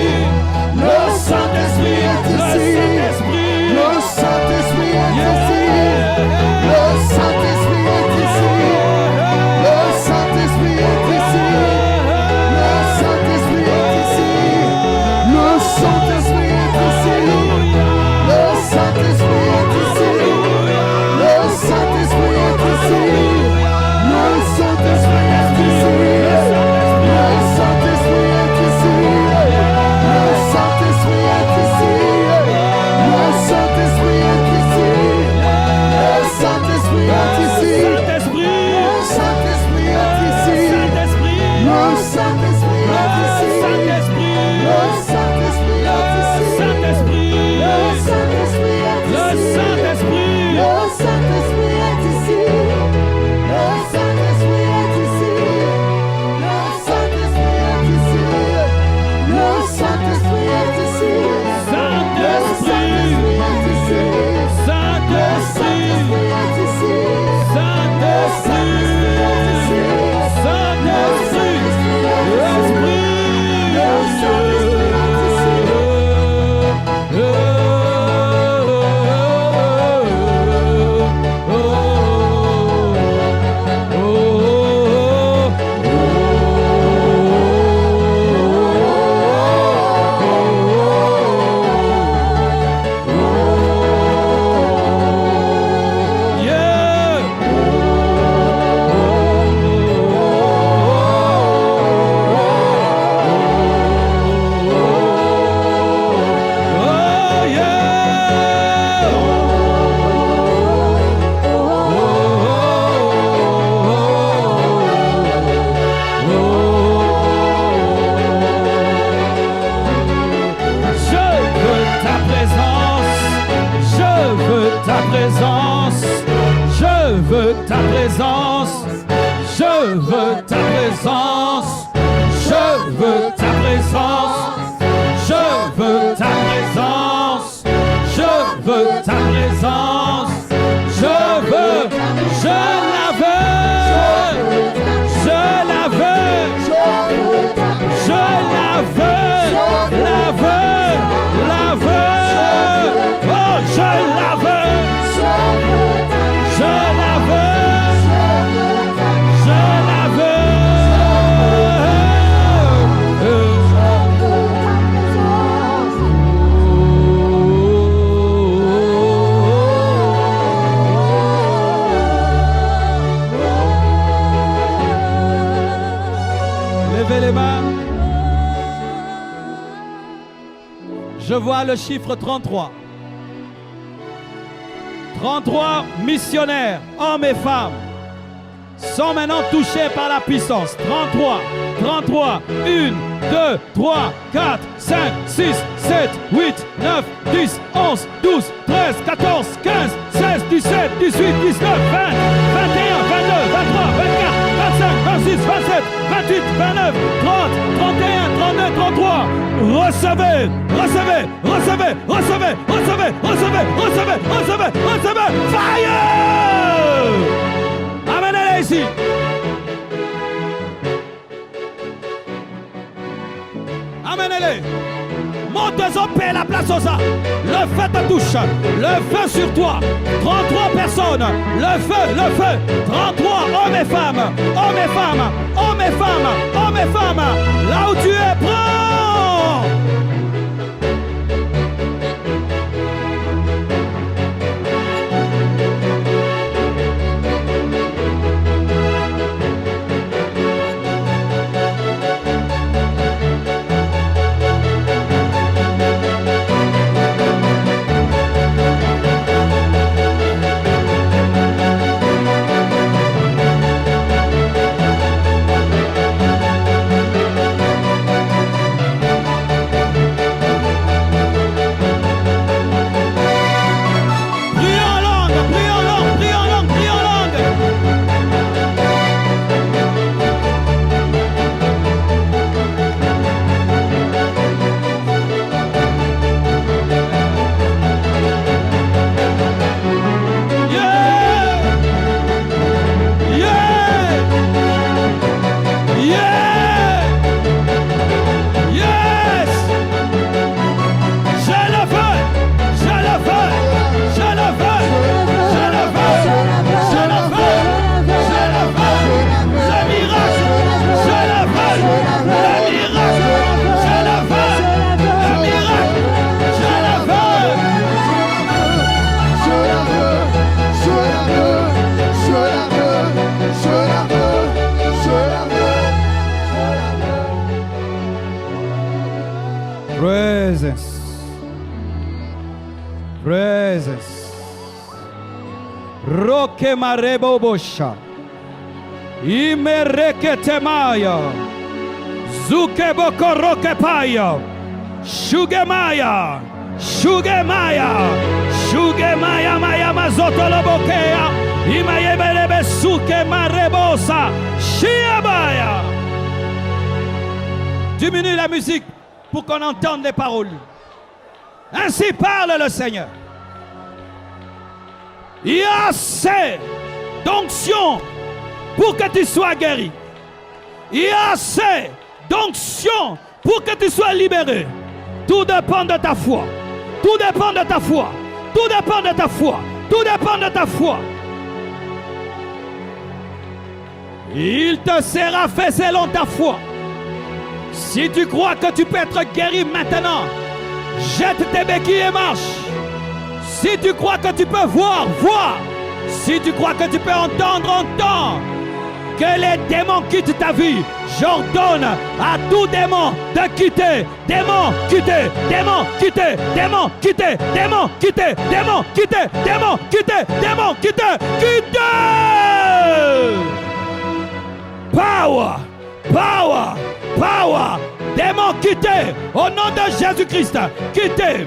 veux ta présence. Je veux ta présence. Je veux ta présence. Je veux ta présence. Je veux ta présence. Je veux, je la veux. Je la veux. Je la veux. La veux. La veux. Oh, je la veux. Je la veux. Je la veux. Levez les mains. Je vois le chiffre 33. 33 missionnaires, hommes et femmes, sont maintenant touchés par la puissance. 33, 33, 1, 2, 3, 4, 5, 6, 7, 8, 9, 10, 11, 12, 13, 14, 15, 16, 17, 18, 19, 20, 21, 22, 23, 24, 25, 26, 27, 28, 29, 30, 31, 32, 33. Recevez, recevez, recevez, recevez, recevez, recevez, recevez, recevez, recevez. Fire! Amenez-les ici. Amenez-les. Monte-en, paix la place aux arts. Le feu te touche. Le feu sur toi. 33 personnes. Le feu. 33 hommes et femmes. Hommes et femmes. Hommes et femmes. Hommes et femmes. Là où tu es, prends. Presence. Roke marebo bosha. Imereke temaya. Zuke boko roke paya. Shugemaya. Shugemaya. Shugemaya maya mazoto lobokea. Imayebelebe suke marebosa. Shiabaya. Diminue la musique pour qu'on entende les paroles. Ainsi parle le Seigneur. Il y a assez d'onction pour que tu sois guéri. Il y a assez d'onction pour que tu sois libéré. Tout dépend de ta foi. Tout dépend de ta foi. Tout dépend de ta foi. Tout dépend de ta foi. Il te sera fait selon ta foi. Si tu crois que tu peux être guéri maintenant, jette tes béquilles et marche. Si tu crois que tu peux voir, vois. Si tu crois que tu peux entendre, entends. Que les démons quittent ta vie. J'ordonne à tout démon de quitter. Démon, quitter. Démon, quitter. Démon, quitter. Démon, quitter. Démon, quitter. Démon, quitter. Démon, quitter. Quitter. Power. Power. Power. Démon, quittez. Au nom de Jésus-Christ. Quittez.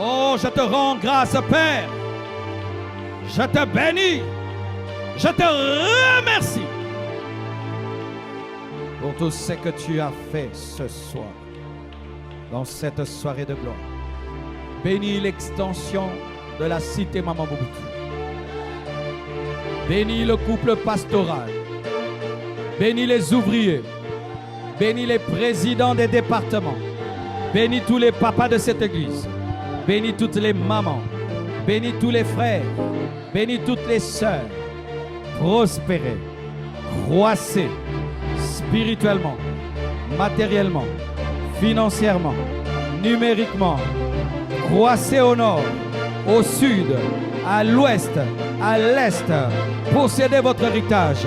Oh, je te rends grâce, Père. Je te bénis. Je te remercie pour tout ce que tu as fait ce soir, dans cette soirée de gloire. Bénis l'extension de la cité Maman Mobutu. Bénis le couple pastoral. Bénis les ouvriers. Bénis les présidents des départements. Bénis tous les papas de cette église. Bénis toutes les mamans. Bénis tous les frères. Bénis toutes les sœurs. Prospérez. Croissez spirituellement, matériellement, financièrement, numériquement. Croissez au nord, au sud, à l'ouest, à l'est. Possédez votre héritage.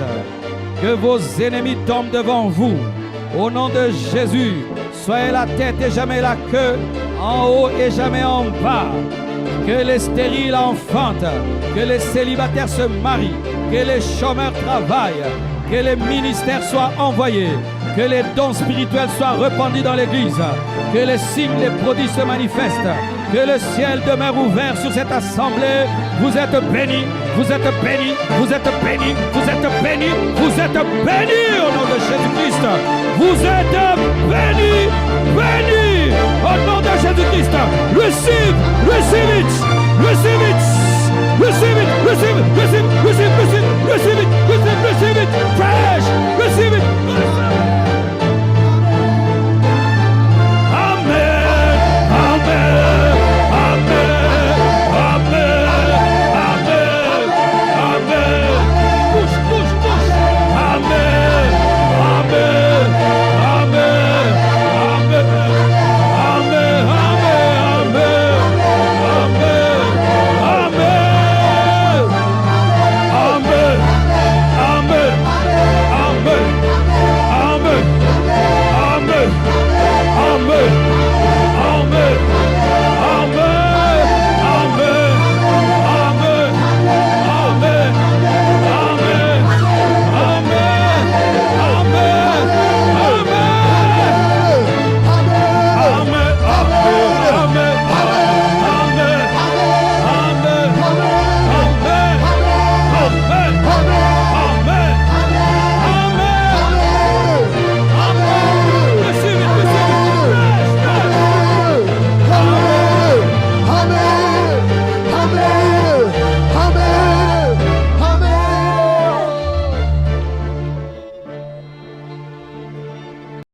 Que vos ennemis tombent devant vous. Au nom de Jésus, soyez la tête et jamais la queue, en haut et jamais en bas. Que les stériles enfantent, que les célibataires se marient, que les chômeurs travaillent, que les ministères soient envoyés, que les dons spirituels soient répandus dans l'Église, que les signes, les prodiges se manifestent, que le ciel demeure ouvert sur cette assemblée. Vous êtes bénis, vous êtes bénis, vous êtes bénis, vous êtes bénis, vous êtes bénis au nom de Jésus-Christ. Vous êtes bénis, bénis au nom de Jésus-Christ. Receive, receive it, receive it, receive it, receive it, receive it, receive it.